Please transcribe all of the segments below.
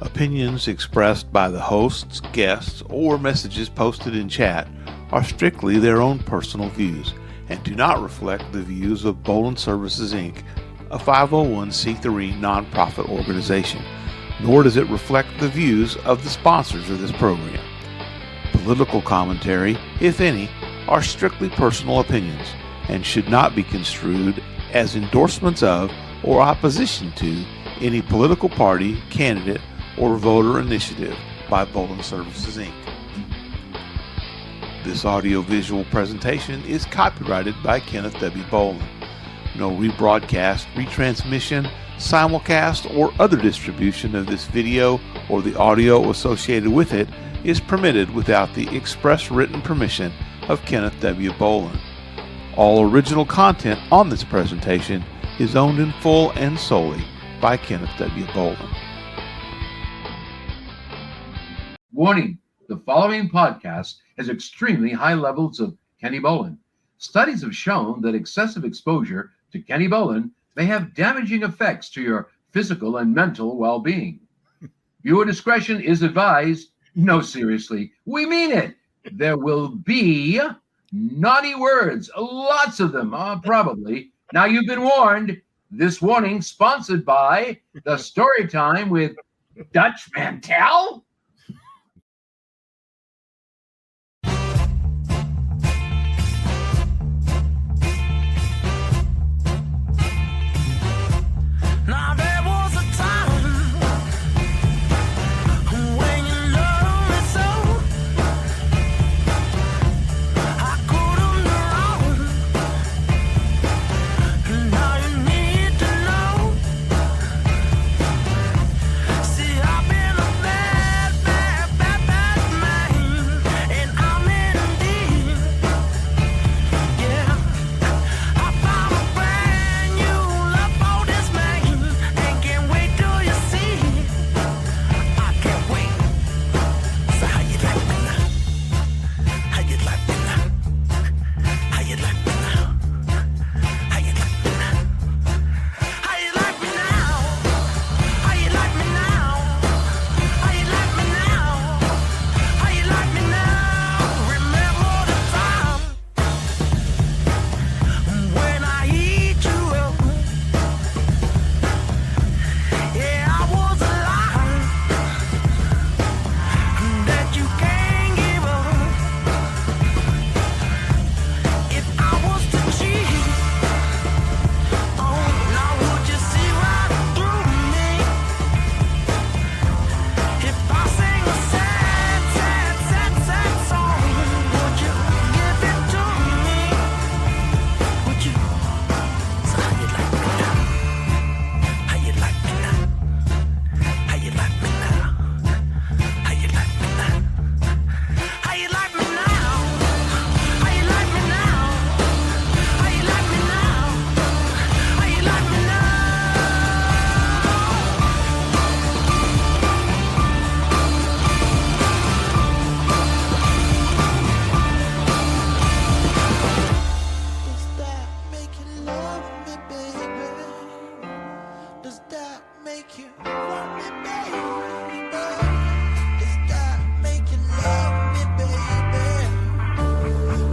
Opinions expressed by the hosts, guests, or messages posted in chat are strictly their own personal views and do not reflect the views of Bolin Services, Inc., a 501c3 nonprofit organization, nor does it reflect the views of the sponsors of this program. Political commentary, if any, are strictly personal opinions and should not be construed as endorsements of or opposition to any political party, candidate, or voter initiative by Bolin Services, Inc. This audio-visual presentation is copyrighted by Kenneth W. Bolin. No rebroadcast, retransmission, simulcast, or other distribution of this video or the audio associated with it is permitted without the express written permission of Kenneth W. Bolin. All original content on this presentation is owned in full and solely by Kenneth W. Bolin. Warning, the following podcast has extremely high levels of Kenny Bolin. Studies have shown that excessive exposure to Kenny Bolin may have damaging effects to your physical and mental well-being. Viewer discretion is advised. No, seriously, we mean it. There will be naughty words, lots of them, probably. Now you've been warned. This warning sponsored by the Story Time with Dutch Mantel. Now there was a time when you loved me so I couldn't wrong. Now you need to know. See, I've been a bad man, and I'm in deep. Yeah, I found a brand new love for this man. And can't wait till you see. I can't wait. So how you like me now? How you like me now? How you like me now? How you like me now? How you like me now? How you like me now? How you like me now? How you like me now? Remember the time when I eat you up. Yeah, I was alive that you can't give up. If I was to cheat, oh, now would you see right through me? If I sing a sad, sad, sad, sad song, would you give it to me? Would you? So how you like me now? How you like me now? How you like me now? How you like me now? How you like me now? How you like me now? How you like me now? How you like me now? Does that make you love me, baby? Does that make you want me, baby? Does that make you love me, baby?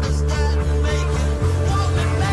Does that make you want me, baby?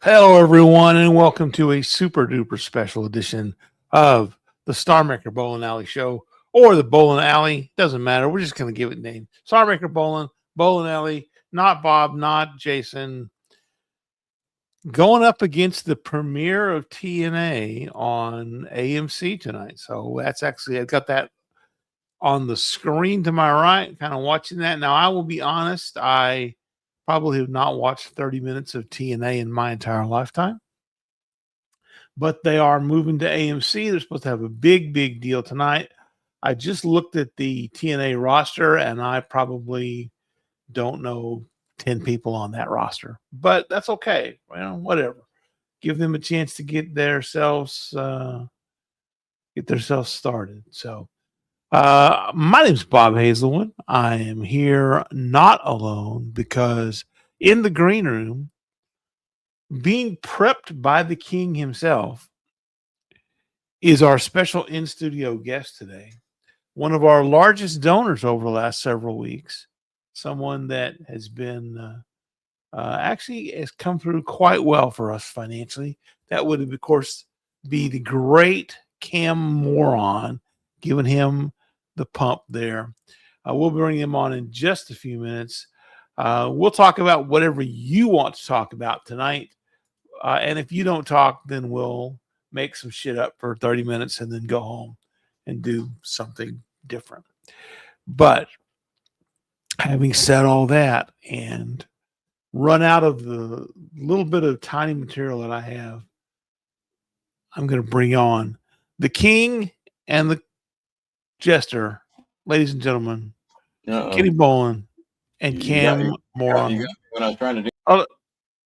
Hello, everyone, and welcome to a super duper special edition of the Starmaker Bolin Alley Show, or the Bolin Alley. Doesn't matter. We're just going to give it a name. Starmaker Bolin, Bolin Alley, not Bob, not Jason, going up against the premiere of TNA on AMC tonight. So that's actually, I've got that on the screen to my right, kind of watching that. Now, I will be honest, I probably have not watched 30 minutes of TNA in my entire lifetime. But they are moving to AMC. They're supposed to have a big, big deal tonight. I just looked at the TNA roster, and I probably don't know 10 people on that roster. But that's okay. Well, whatever. Give them a chance to get themselves started. So my name's Bob Hazelwood. I am here not alone because in the green room, being prepped by the king himself, is our special in-studio guest today. One of our largest donors over the last several weeks. Someone that has been actually has come through quite well for us financially. That would, of course, be the great Cam Moron, giving him the pump there. We'll bring him on in just a few minutes. We'll talk about whatever you want to talk about tonight. And if you don't talk, then we'll make some shit up for 30 minutes and then go home and do something different. But having said all that and run out of the little bit of tiny material that I have, I'm going to bring on the king and the jester, ladies and gentlemen, Kenny Bolin and Cam Moron. You got me when I was trying to do.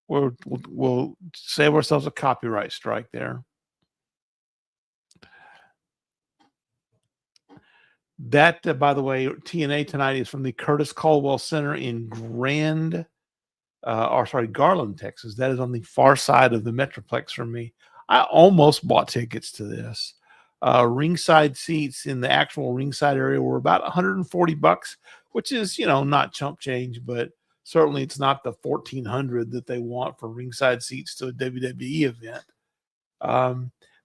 We'll save ourselves a copyright strike there. That, by the way, TNA tonight is from the Curtis Caldwell Center in Garland, Texas. That is on the far side of the Metroplex for me. I almost bought tickets to this. Ringside seats in the actual ringside area were about $140, which is, not chump change, but certainly it's not the $1,400 that they want for ringside seats to a WWE event.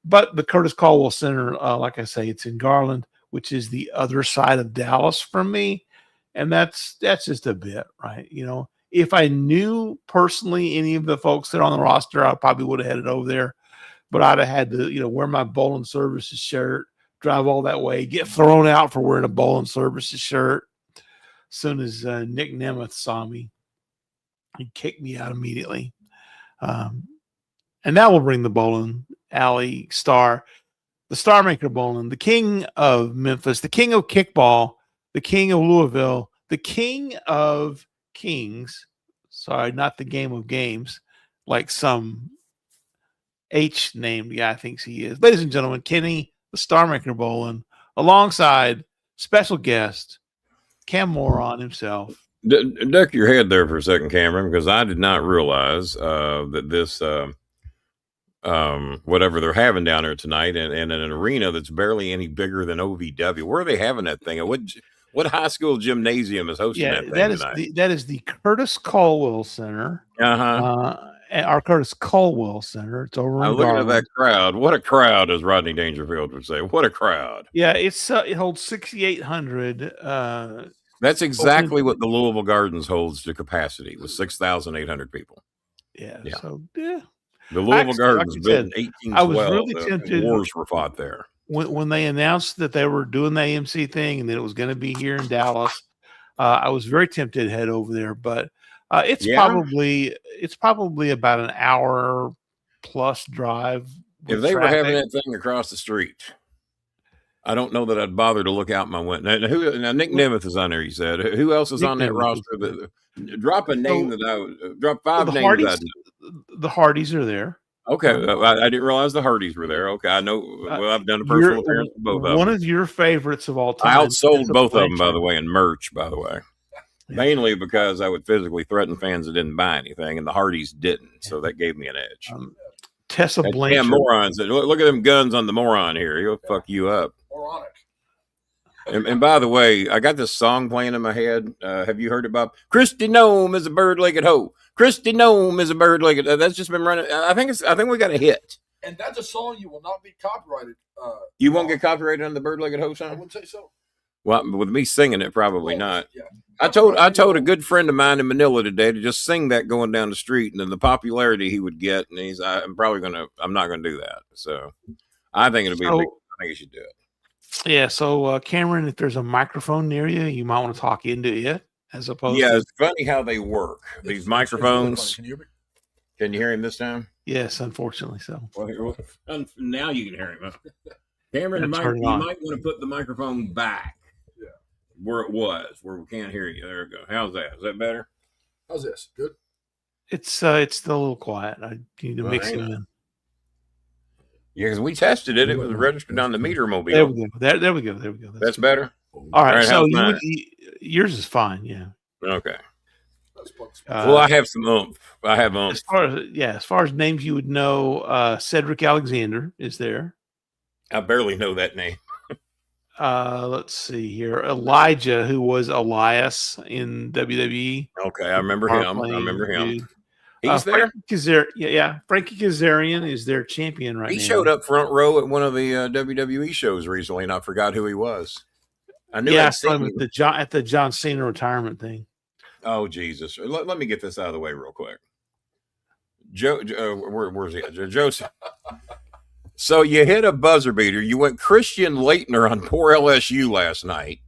But the Curtis Caldwell Center, like I say, it's in Garland, which is the other side of Dallas from me. And that's just a bit, right? If I knew personally any of the folks that are on the roster, I probably would have headed over there. But I'd have had to, wear my Bolin Services shirt, drive all that way, get thrown out for wearing a Bolin Services shirt. As soon as Nick Nemeth saw me, he kicked me out immediately. And now we'll bring the Bolin Alley star, the Starmaker Bolin, the king of Memphis, the king of kickball, the king of Louisville, the king of kings. Sorry, not the game of games, like some H-named guy thinks he is. Ladies and gentlemen, Kenny, the Starmaker Bolin, alongside special guest Cam Moron himself. Duck your head there for a second, Cameron, because I did not realize that this whatever they're having down there tonight and in an arena that's barely any bigger than OVW. Where are they having that thing? What high school gymnasium is hosting that thing tonight? That is the Curtis Caldwell Center. Our Curtis Caldwell Center. It's over in Garland. Look at that crowd. What a crowd, as Rodney Dangerfield would say. What a crowd. Yeah, it holds 6,800. That's exactly what the Louisville Gardens holds to capacity, with 6,800 people. Yeah. So, yeah. The Louisville Gardens built in 1812. I was really tempted. Wars were fought there. When they announced that they were doing the AMC thing and that it was going to be here in Dallas, I was very tempted to head over there, but it's probably about an hour plus drive. If they were having that thing across the street, I don't know that I'd bother to look out my window. Now Nick Nemeth is on there, you said. Who else is on that roster? Drop a name drop five names. The Hardys are there. Okay. I didn't realize the Hardys were there. Okay. I know. Well, I've done a personal appearance with both of them. One of your favorites of all time. I outsold both of them, by the way, in merch, by the way. Mainly because I would physically threaten fans that didn't buy anything, and the Hardys didn't. So that gave me an edge. Tessa Blanchard. Damn morons. Look at them guns on the moron here. He'll fuck you up. Moronic. And by the way, I got this song playing in my head. Have you heard it, Bob? Christy Gnome is a bird-legged hoe. Christy Gnome is a bird-legged. That's just been running. I think we got a hit. And that's a song you will not be copyrighted. You won't get copyrighted on the bird-legged hoe I song? wouldn't say so. Well, with me singing it, probably not. I told a good friend of mine in Manila today to just sing that going down the street, and then the popularity he would get, and I'm not gonna do that. So I think it'll be I think you should do it. Yeah. So Cameron, if there's a microphone near you, you might want to talk into it as opposed. Yeah, to... it's funny how they work. These microphones. Can you hear him this time? Yes, unfortunately so. Well, now you can hear him. Cameron, you might want to put the microphone back. Where it was, where we can't hear you. There we go. How's that? Is that better? How's this? Good. It's still a little quiet. I need to mix it in. Yeah, because we tested it. It was registered on the meter mobile. There we go. There we go. There we go. That's better. All right. So yours is fine. Yeah. Okay. Well, I have some oomph. I have oomph. As far as names you would know, Cedric Alexander is there. I barely know that name. Let's see here. Elijah, who was Elias in WWE. Okay, I remember him. He's there. Frankie Kazarian is their champion right now. He showed up front row at one of the WWE shows recently, and I forgot who he was. I knew. Yeah, I saw him at the John Cena retirement thing. Oh Jesus! Let me get this out of the way real quick. Where's he? Joseph. So you hit a buzzer beater. You went Christian Leitner on poor LSU last night.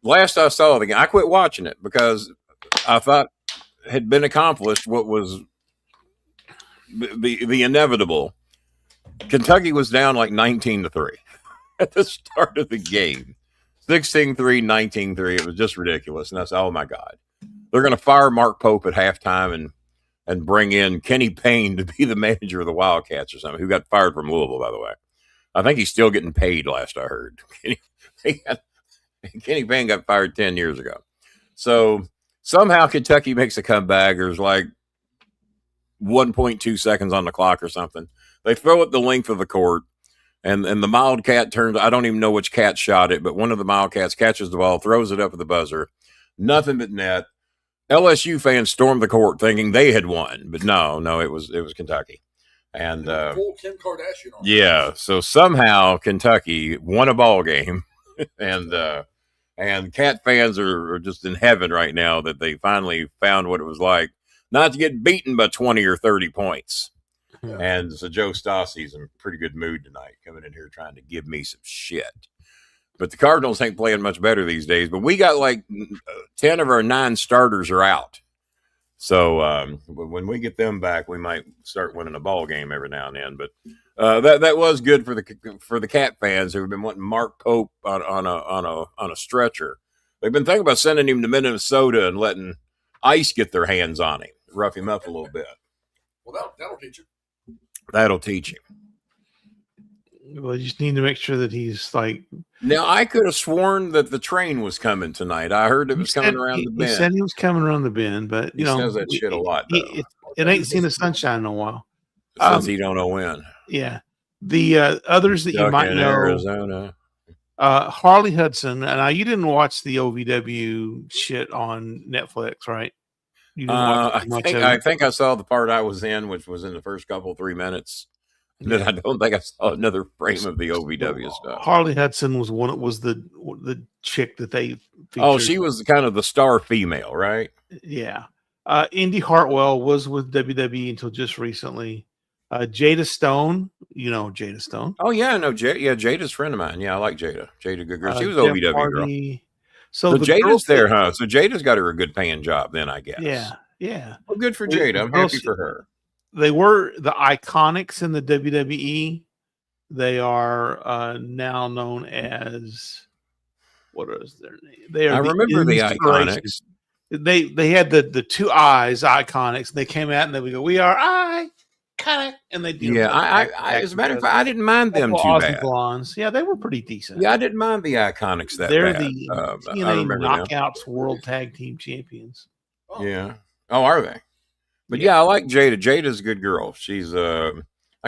Last I saw the game, I quit watching it because I thought had been accomplished what was the inevitable. Kentucky was down like 19-3 at the start of the game. 16-3, 19-3. It was just ridiculous. And I said, oh my God. They're going to fire Mark Pope at halftime and bring in Kenny Payne to be the manager of the Wildcats or something, who got fired from Louisville, by the way. I think he's still getting paid, last I heard. Kenny Payne got fired 10 years ago. So somehow Kentucky makes a comeback. There's like 1.2 seconds on the clock or something. They throw it the length of the court, and the Wildcat turns. I don't even know which cat shot it, but one of the Wildcats catches the ball, throws it up at the buzzer. Nothing but net. LSU fans stormed the court thinking they had won, but no, it was Kentucky. And full Kim Kardashian on yeah, so somehow Kentucky won a ball game, and Cat fans are just in heaven right now that they finally found what it was like not to get beaten by 20 or 30 points. Yeah. And so Joe Stassi's in a pretty good mood tonight, coming in here trying to give me some shit. But the Cardinals ain't playing much better these days. But we got like 10 of our 9 starters are out. So when we get them back, we might start winning a ball game every now and then. But that was good for the Cat fans who have been wanting Mark Pope on a stretcher. They've been thinking about sending him to Minnesota and letting ICE get their hands on him, rough him up a little bit. Well, that'll teach him. That'll teach him. Well, you just need to make sure that he's like. Now, I could have sworn that the train was coming tonight. I heard it was coming around the bend. He said he was coming around the bend, but he says that shit a lot. It ain't seen the sunshine in a while. Since he don't know when. Yeah, the others that you might know, Arizona. Harley Hudson. Now you didn't watch the OVW shit on Netflix, right? You didn't watch I think I saw the part I was in, which was in the first 3 minutes. Then I don't think I saw another frame of the OVW stuff. Harley Hudson was the chick that they featured. Oh, she was kind of the star female, right? Yeah. Indy Hartwell was with WWE until just recently. Jada Stone, you know Jada Stone. Oh yeah, no, Jada's a friend of mine. Yeah, I like Jada. Jada, good girl. She was OVW girl. So Jada's there, huh? So Jada's got her a good paying job then, I guess. Yeah. Well, good for Jada. I'm happy for her. They were the Iconics in the WWE. They are now known as, what is their name? I remember the Iconics. They had the two eyes, Iconics. And they came out and they would go, "We are Iconic," and they did. Yeah, I as a matter of fact, I didn't mind them too bad. Blondes. Yeah, they were pretty decent. Yeah, I didn't mind the Iconics that They're bad. The TNA Knockouts World Tag Team Champions. Oh. Yeah. Oh, are they? But yeah, I like Jada. Jada's a good girl. She's I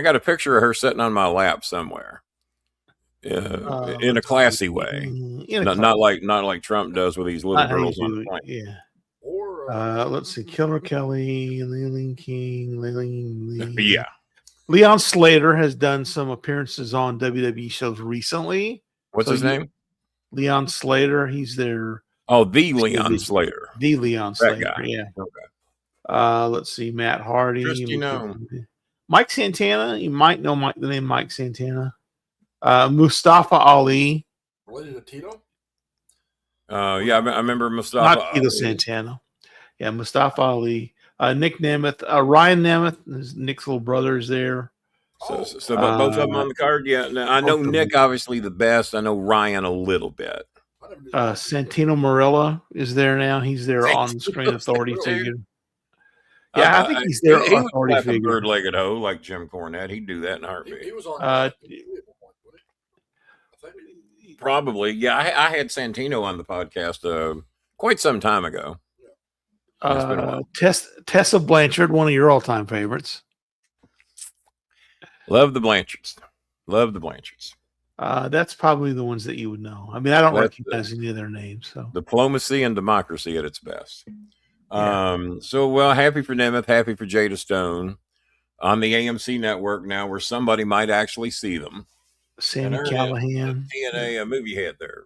got a picture of her sitting on my lap somewhere, in a classy way, not like Trump does with these little girls on the plane. Yeah. Or let's see, Killer Kelly, Leland King, Leland. Yeah. Leon Slater has done some appearances on WWE shows recently. What's his name? Leon Slater, he's their Oh, the Leon Slater. The Leon That Slater, guy. yeah. Okay. Let's see, Matt Hardy. Christy, no. Mike Santana. You might know the name Mike Santana. Mustafa Ali. Related to Tito? Yeah, I remember Mustafa. Not Tito Santana. Yeah, Mustafa Ali. Nick Nemeth. Ryan Nemeth. Nick's little brother is there. So both of them on the card. Yeah, now, I know Nick obviously the best. I know Ryan a little bit. Santino Marella is there now. He's their on-screen authority figure. Yeah, I think he's their authority like figure. A bird-legged hoe like Jim Cornette. He'd do that in a heartbeat. He was on. Probably. Yeah, I had Santino on the podcast quite some time ago. It's been a while. Tessa Blanchard, one of your all-time favorites. Love the Blanchards. That's probably the ones that you would know. I mean, I don't recognize any of their names. So diplomacy and democracy at its best. Yeah. So, well, happy for Nemeth, happy for Jada Stone on the AMC network now, where somebody might actually see them. Sammy Callahan, TNA movie head there.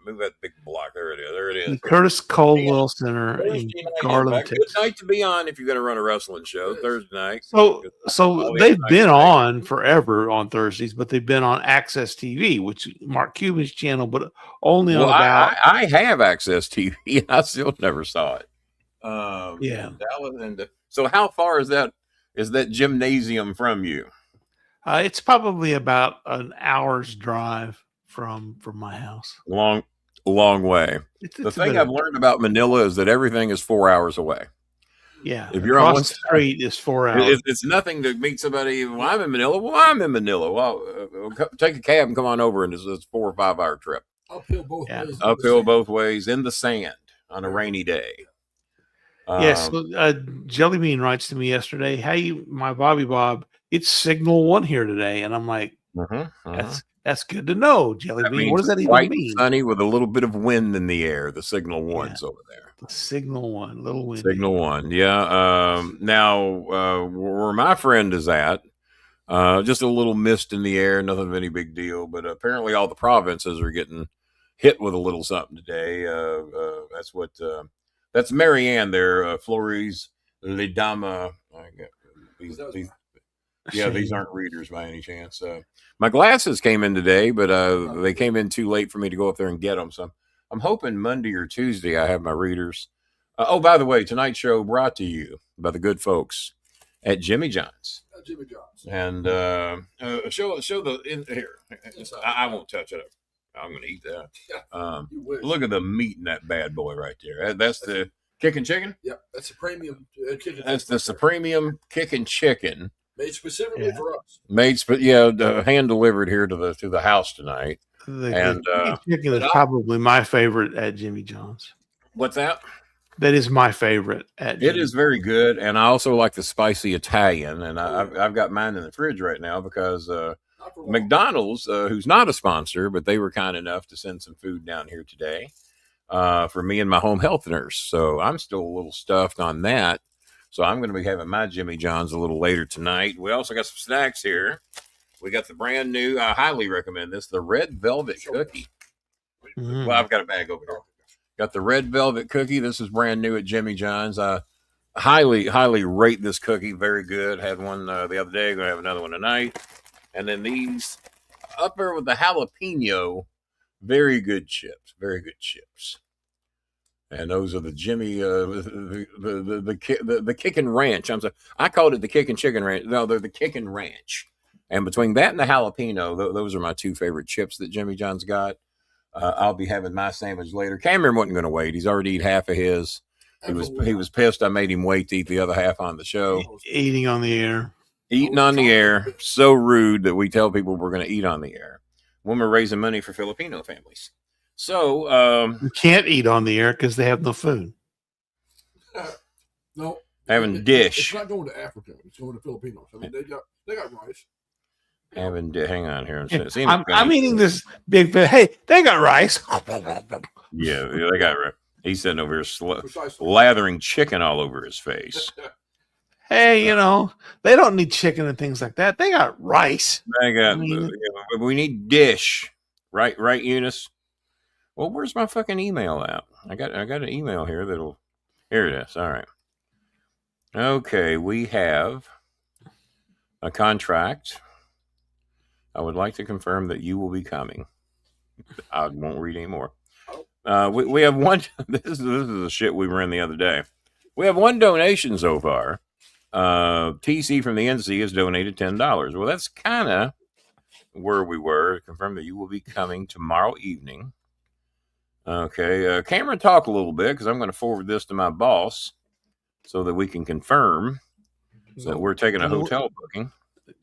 Move that big block. There it is. The Curtis Caldwell Center in Garland, Texas. Good night to be on if you're going to run a wrestling show Thursday night. So they've been on forever on Thursdays, but they've been on Access TV, which is Mark Cuban's channel, but only on about. I have Access TV, and I still never saw it. Yeah. So how far is that gymnasium from you? It's probably about an hour's drive from my house. Long way. The thing I've learned about Manila is that everything is 4 hours away. Yeah. If you're on one street, is 4 hours. It's nothing to meet somebody. Well, I'm in Manila. Well, I'm in Manila. Well, take a cab and come on over, and it's a 4 or 5 hour trip. Uphill both ways. Uphill both ways in the sand on a rainy day. Yes. Jelly Bean writes to me yesterday, "Hey, my Bobby Bob, it's Signal 1 here today," and I'm like, That's good to know, Jelly Bean. What does that even mean? Sunny with a little bit of wind in the air. The Signal 1's over there. The Signal 1, little wind. Signal 1, yeah. Now, where my friend is at, just a little mist in the air, nothing of any big deal. But apparently, all the provinces are getting hit with a little something today. That's Marianne there, Flores, Les Dames. These aren't readers by any chance. My glasses came in today, but they came in too late for me to go up there and get them. So I'm hoping Monday or Tuesday I have my readers. By the way, tonight's show brought to you by the good folks at Jimmy John's. Jimmy John's. And show the in here. I won't touch it. I'm going to eat that. Look at the meat in that bad boy right there. That's the kicking chicken. Yep, that's the premium chicken. That's the Supremium kicking chicken. Made specifically for us. Hand delivered here to the house tonight. The chicken is probably my favorite at Jimmy John's. What's that? That is my favorite at Jimmy. It is very good, and I also like the spicy Italian, and I've got mine in the fridge right now because McDonald's, who's not a sponsor, but they were kind enough to send some food down here today for me and my home health nurse. So I'm still a little stuffed on that. So I'm going to be having my Jimmy John's a little later tonight. We also got some snacks here. We got the brand new, I highly recommend this, the Red Velvet Cookie. Well, I've got a bag over here. Got the Red Velvet Cookie. This is brand new at Jimmy John's. I highly rate this cookie. Very good. Had one the other day. Going to have another one tonight. And then these up there with the jalapeno. Very good chips. Very good chips. And those are the Jimmy, the Kickin' Ranch. I called it the Kickin' Chicken Ranch. No, they're the Kickin' Ranch. And between that and the jalapeno, those are my two favorite chips that Jimmy John's got. I'll be having my sandwich later. Cameron wasn't going to wait. He's already eaten half of his. He was pissed I made him wait to eat the other half on the show. Eating on the air. Eating on the air. So rude that we tell people we're going to eat on the air when we're raising money for Filipino families. So you can't eat on the air because they have no food. No, having dish. It's not going to Africa. It's going to Filipinos. I mean, they got rice. Hang on here. I'm eating this big bit. Hey, they got rice. Yeah, they got rice. He's sitting over here lathering chicken all over his face. Hey, they don't need chicken and things like that. They got rice. We need dish. Right, Eunice? Well, where's my fucking email at? I got an email here that'll. Here it is. All right. Okay, we have a contract. I would like to confirm that you will be coming. I won't read anymore. We have one. This is the shit we ran the other day. We have one donation so far. TC from the NC has donated $10. Well, that's kind of where we were. Confirm that you will be coming tomorrow evening. Okay, Cameron, talk a little bit because I'm going to forward this to my boss so that we can confirm that we're taking a hotel booking.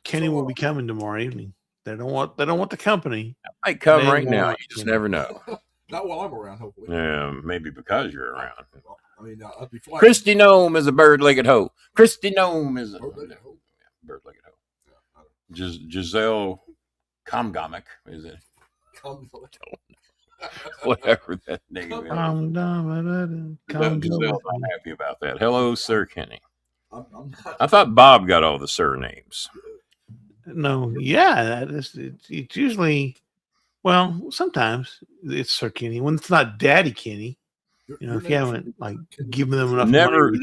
Kenny will be coming tomorrow evening. They don't want the company. I might come They right now. want You just Kenny. never know. Not while I'm around, hopefully. Yeah, maybe because you're around. Well, I mean, I'll be flying. Christy Gnome is a bird-legged hoe. Christy Gnome is a Bird-legged hoe. bird-legged hoe. Yeah, I don't- Giselle Comgomic is it? Come- Whatever that name is. Giselle's not happy about that. Hello, Sir Kenny. I'm not. I thought Bob got all the surnames. No, yeah, that is. It's usually, well, sometimes it's Sir Kenny when it's not Daddy Kenny. You know, if you haven't like given them enough. Never money,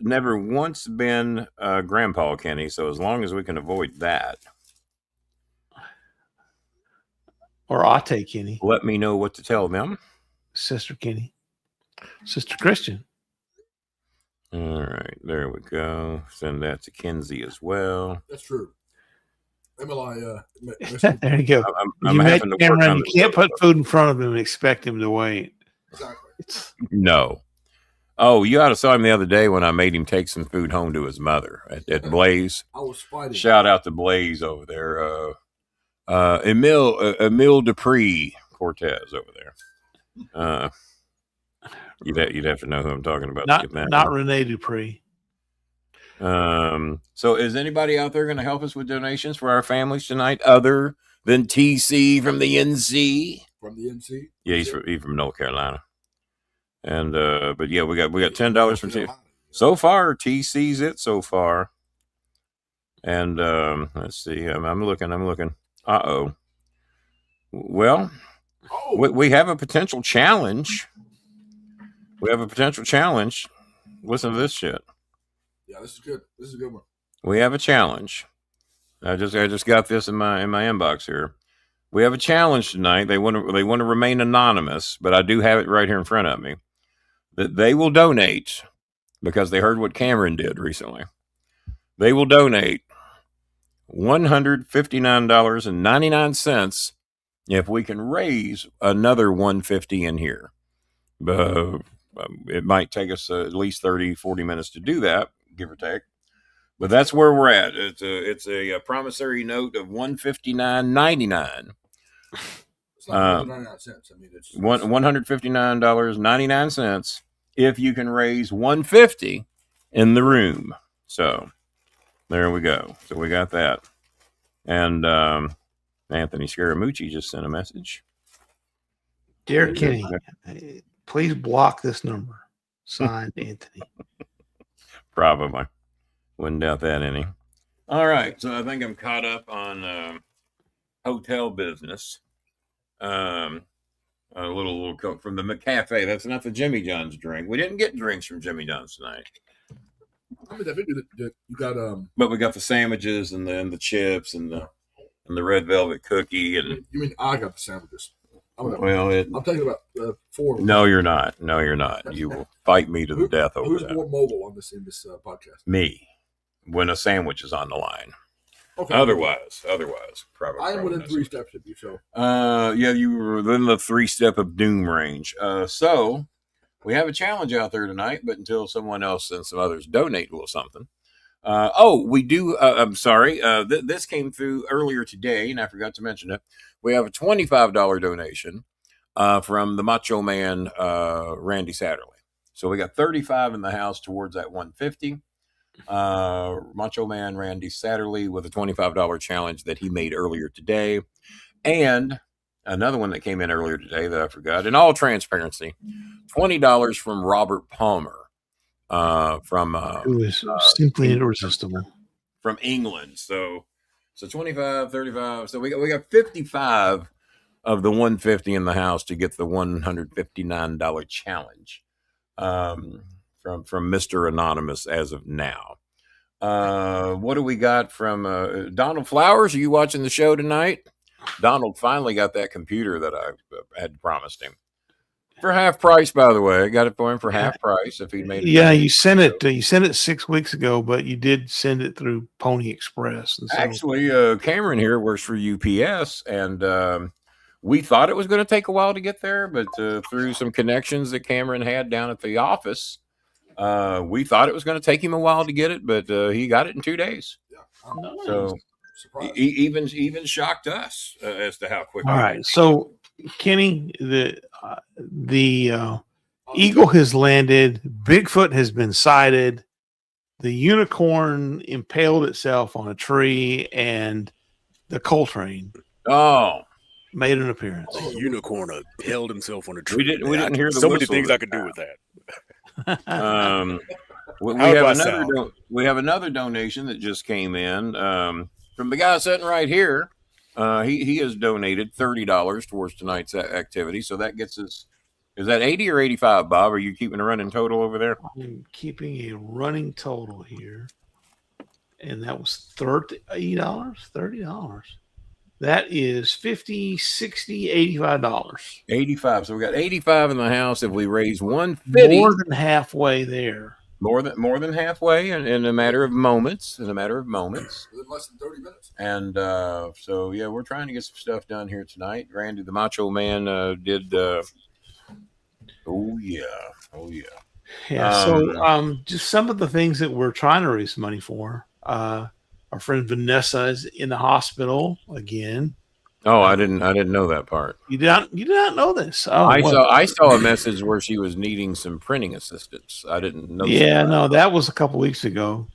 never once been Grandpa Kenny. So as long as we can avoid that, or Ate Kenny, let me know what to tell them. Sister Kenny, Sister Christian. All right, there we go. Send that to Kinsey as well. That's true. MLI. There you go. I'm you having to work on you this can't other put food in front of him and expect him to wait. Exactly. No. Oh, you ought to saw him the other day when I made him take some food home to his mother at Blaze. I was fighting. Shout out to Blaze over there. Emile Dupree Cortez over there. You'd have to know who I'm talking about. Not Rene Dupree. So is anybody out there going to help us with donations for our families tonight other than TC from the NC? From the NC? Yeah, he's from North Carolina. And but yeah, we got $10 from TC. So far, TC's it so far. And let's see. I'm looking. Uh-oh. Well, we have a potential challenge. Listen to this shit. Yeah, this is good. This is a good one. We have a challenge. I just got this in my inbox here. We have a challenge tonight. They want to remain anonymous, but I do have it right here in front of me. That they will donate because they heard what Cameron did recently. They will donate $159.99 if we can raise another $150 in here. It might take us at least 30-40 minutes to do that, give or take. But that's where we're at. It's a promissory note of $159.99. It's not 99 cents. I mean, it's $159.99 if you can raise $150 in the room. So there we go. So we got that. And Anthony Scaramucci just sent a message. Dear Kenny, please block this number. Signed, Anthony. Probably. Wouldn't doubt that any. All right. So I think I'm caught up on hotel business. A little coke from the McCafe. That's not the Jimmy John's drink. We didn't get drinks from Jimmy John's tonight. I mean, I think that you got But we got the sandwiches and the chips and the red velvet cookie and. You mean I got the sandwiches? I'm talking about 4. No, you're not. You will fight me to the death over Who's that. more mobile in this podcast? Me, when a sandwich is on the line. Okay. Otherwise, probably. I am within 3 steps of you, so. Yeah, you were within the 3-step of doom range. So we have a challenge out there tonight, but until someone else and some others donate a little something. We do. I'm sorry. This came through earlier today, and I forgot to mention it. We have a $25 donation from the Macho Man, Randy Satterley. So we got 35 in the house towards that 150. Macho Man Randy Satterley with a $25 challenge that he made earlier today, and another one that came in earlier today that I forgot. In all transparency, $20 from Robert Palmer, Who is simply irresistible. From England. So 25, 35. So we got 55 of the 150 in the house to get the $159 challenge from Mr. Anonymous as of now. What do we got from Donald Flowers? Are you watching the show tonight? Donald finally got that computer that I had promised him for half price. By the way, I got it for him for half price. If he made it, you sent it. You sent it 6 weeks ago, but you did send it through Pony Express. And so, actually, Cameron here works for UPS, and we thought it was going to take a while to get there, but through some connections that Cameron had down at the office, we thought it was going to take him a while to get it, but he got it in 2 days. Yeah. So he even shocked us as to how quick. all right. So, Kenny, the eagle has landed. Bigfoot has been sighted. The unicorn impaled itself on a tree, and the Coltrane made an appearance. The unicorn impaled himself on a tree. We didn't hear the so many whistle things this I could do with that. We have another donation that just came in from the guy sitting right here. He has donated $30 towards tonight's activity, so that gets us. Is that 80 or 85, Bob? Are you keeping a running total over there? I'm keeping a running total here, and that was $30. $30. That is $50, $60, $85. 85. So we got 85 in the house. If we raise 150, More than halfway there. more than halfway in a matter of moments. Within less than 30 minutes. And so yeah, we're trying to get some stuff done here tonight. Randy the Macho Man did. Oh yeah. Yeah. So just some of the things that we're trying to raise money for. Our friend Vanessa is in the hospital again. Oh, I didn't know that part. You did not know this. Oh, I saw a message where she was needing some printing assistance. I didn't know. Yeah, no, that was a couple weeks ago.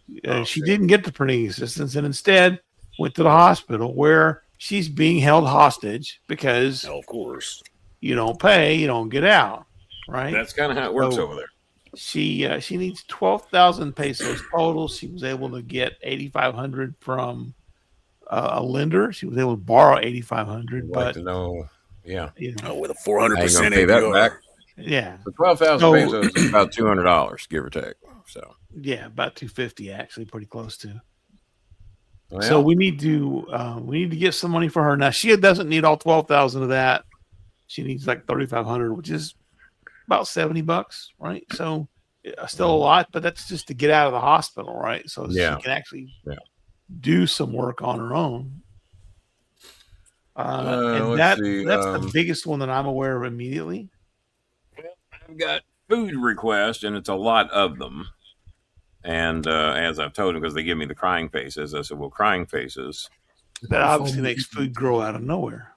She didn't get the printing assistance, and instead went to the hospital where she's being held hostage because, of course, you don't pay, you don't get out. Right. That's kind of how it works over there. She needs 12,000 pesos total. She was able to get 8,500 from a lender. She was able to borrow 8,500. But to know, yeah, with a 400% pay that back. Yeah, the 12,000 pesos is about $200, give or take. So yeah, about 250 actually, pretty close to. Well, so we need to get some money for her now. She doesn't need all 12,000 of that. She needs like 3,500, which is about $70, right? So still a lot, but that's just to get out of the hospital, right? So she can actually do some work on her own. And that's the biggest one that I'm aware of immediately. Well, I've got food requests, and it's a lot of them. And as I've told them, because they give me the crying faces, I said, well, crying faces. That obviously makes food grow out of nowhere.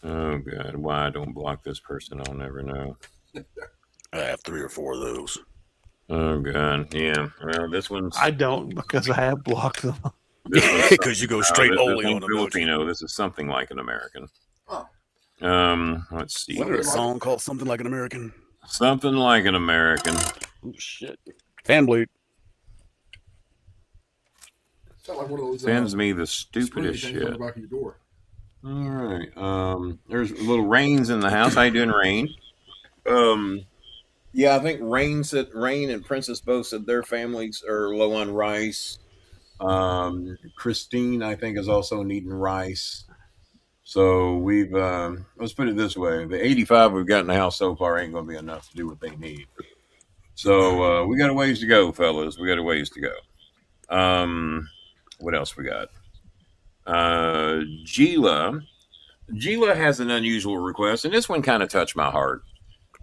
Oh, God. Why I don't block this person, I'll never know. I have 3 or 4 of those. Oh, God. Yeah. Well, this one's... I don't, because I have blocked them. Because you go straight only on a Filipino. This is something like an American. Oh. Let's see. Is there a song called Something Like an American? Something like an American. Oh, shit. Fan bleed. Sound like one of those, Sends me the stupidest screen things on shit. the back of your door. All right. There's little Rains in the house. How you doing, Rain? Yeah, I think Rain and Princess both said their families are low on rice. Christine, I think, is also needing rice. So we've let's put it this way: the 85 we've got in the house so far ain't going to be enough to do what they need. So we got a ways to go, fellas. We got a ways to go. What else we got? Gila has an unusual request, and this one kind of touched my heart.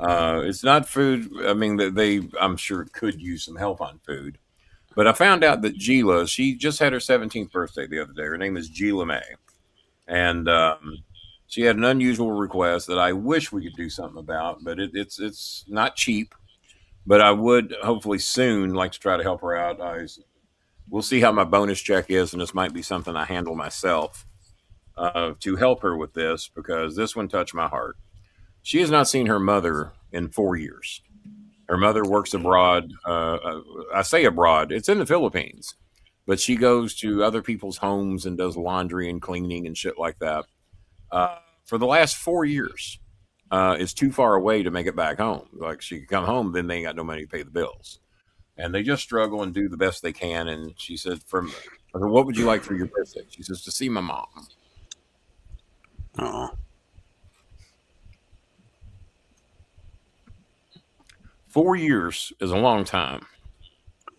It's not food. I mean, they I'm sure could use some help on food, but I found out that Gila, she just had her 17th birthday the other day. Her name is Gila May, and she had an unusual request that I wish we could do something about, but it's not cheap. But I would hopefully soon like to try to help her out. We'll see how my bonus check is, and this might be something I handle myself to help her with this, because this one touched my heart. She has not seen her mother in 4 years. Her mother works abroad. I say abroad. It's in the Philippines. but she goes to other people's homes and does laundry and cleaning and shit like that. For the last 4 years, it's too far away to make it back home. Like she could come home, then they ain't got no money to pay the bills. And they just struggle and do the best they can. And she said, I said, what would you like for your birthday? She says, to see my mom. Oh, 4 years is a long time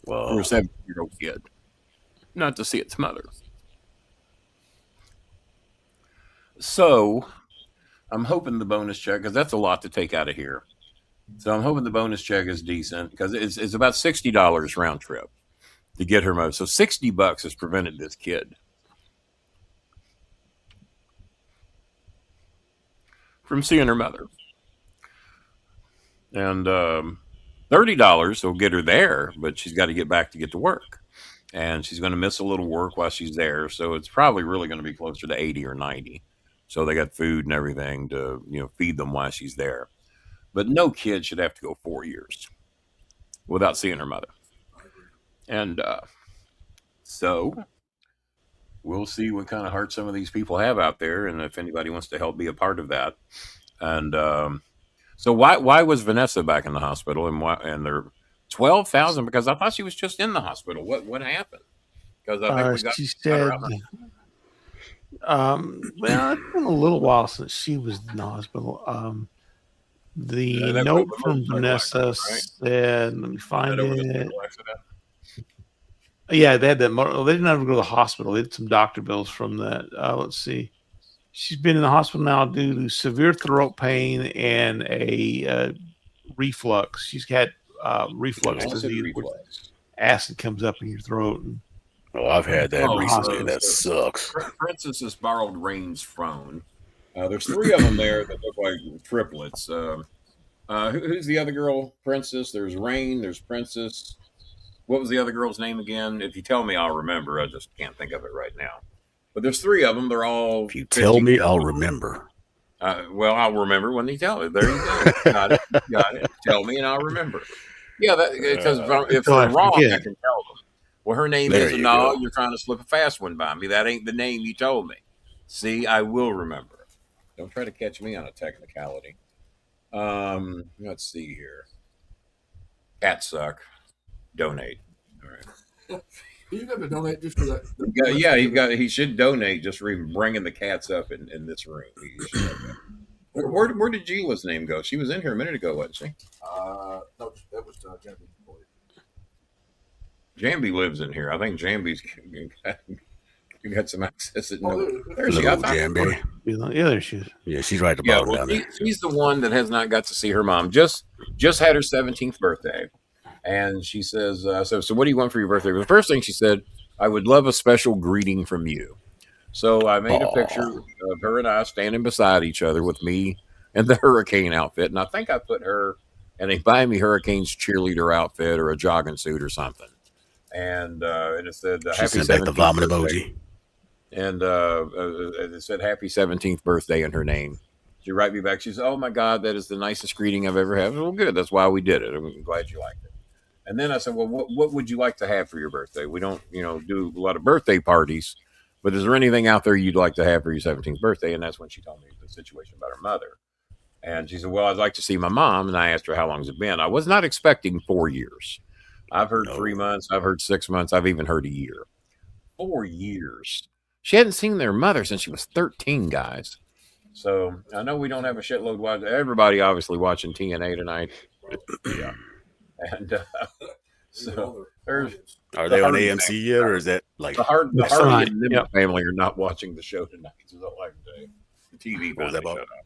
for a well, 7-year-old kid not to see its mother. So I'm hoping the bonus check, because that's a lot to take out of here. So I'm hoping the bonus check is decent, because it's about $60 round trip to get her mother. So $60 has prevented this kid from seeing her mother. And $30 will get her there, but she's got to get back to get to work. And she's going to miss a little work while she's there. So it's probably really going to be closer to 80 or 90. So they got food and everything to, feed them while she's there. But no kid should have to go 4 years without seeing her mother. And so we'll see what kind of heart some of these people have out there, and if anybody wants to help be a part of that. And so why was Vanessa back in the hospital, and they're 12,000? Because I thought she was just in the hospital. What happened? Because I think we got She said, well, it's been a little while since she was in the hospital. The that note was a from motorcycle Vanessa accident, right? said, let me find That over the it. motorcycle accident? Yeah, they had that. They didn't have to go to the hospital. They had some doctor bills from that. Let's see. She's been in the hospital now due to severe throat pain and a reflux. She's had reflux Acid disease, where reflux. acid comes up in your throat. And oh, I've had that Oh, recently. so- That sucks. Princess has borrowed Rain's phone. There's 3 of them there that look like triplets. Who's the other girl? Princess. There's Rain. There's Princess. What was the other girl's name again? If you tell me, I'll remember. I just can't think of it right now. But there's 3 of them. They're all. If you tell me, I'll remember. Well, I'll remember when you tell me. There you go. Got it. Got it. Tell me, and I'll remember. Yeah, because if Until I they're wrong, I forget. can tell them. Well, her name There is you no. go. You're trying to slip a fast one by me. That ain't the name you told me. See, I will remember. Don't try to catch me on a technicality. Let's see here. Cats suck. Donate. All right. You got to donate just for that. He should donate just for even bringing the cats up in this room. He should have that. Where did Gila's name go? She was in here a minute ago, wasn't she? No, that was Jamie. Jambi lives in here. I think Jambi's got some access. At Oh, there she Little is. Jambi. yeah, there she is. Yeah, she's right at the Yeah, bottom well, down there. she's the one that has not got to see her mom. Just had her 17th birthday, and she says, "So what do you want for your birthday?" The first thing she said, "I would love a special greeting from you." So I made a picture of her and I standing beside each other with me and the hurricane outfit, and I think I put her in a Miami Hurricanes cheerleader outfit or a jogging suit or something, and it said, She "Happy sent back the 17th vomit birthday." emoji. And it said happy 17th birthday in her name. She wrote me back. She said, "Oh my God, that is the nicest greeting I've ever had." Well, good. That's why we did it. I'm glad you liked it. And then I said, "Well, what would you like to have for your birthday? We don't, do a lot of birthday parties, but is there anything out there you'd like to have for your 17th birthday?" And that's when she told me the situation about her mother. And she said, "Well, I'd like to see my mom." And I asked her, "How long's it been?" I was not expecting 4 years. I've heard 3 months. I've heard 6 months. I've even heard a year. 4 years. She hadn't seen their mother since she was 13, guys. So I know we don't have a shitload watch. Everybody obviously watching TNA tonight. Yeah. And so there's Are they on AMC yet, or is that like the Hardy Yes, and tonight. Nimmo Yep. family are not watching the show tonight. Is all I can tell you. The TV What was that finally about? shut up.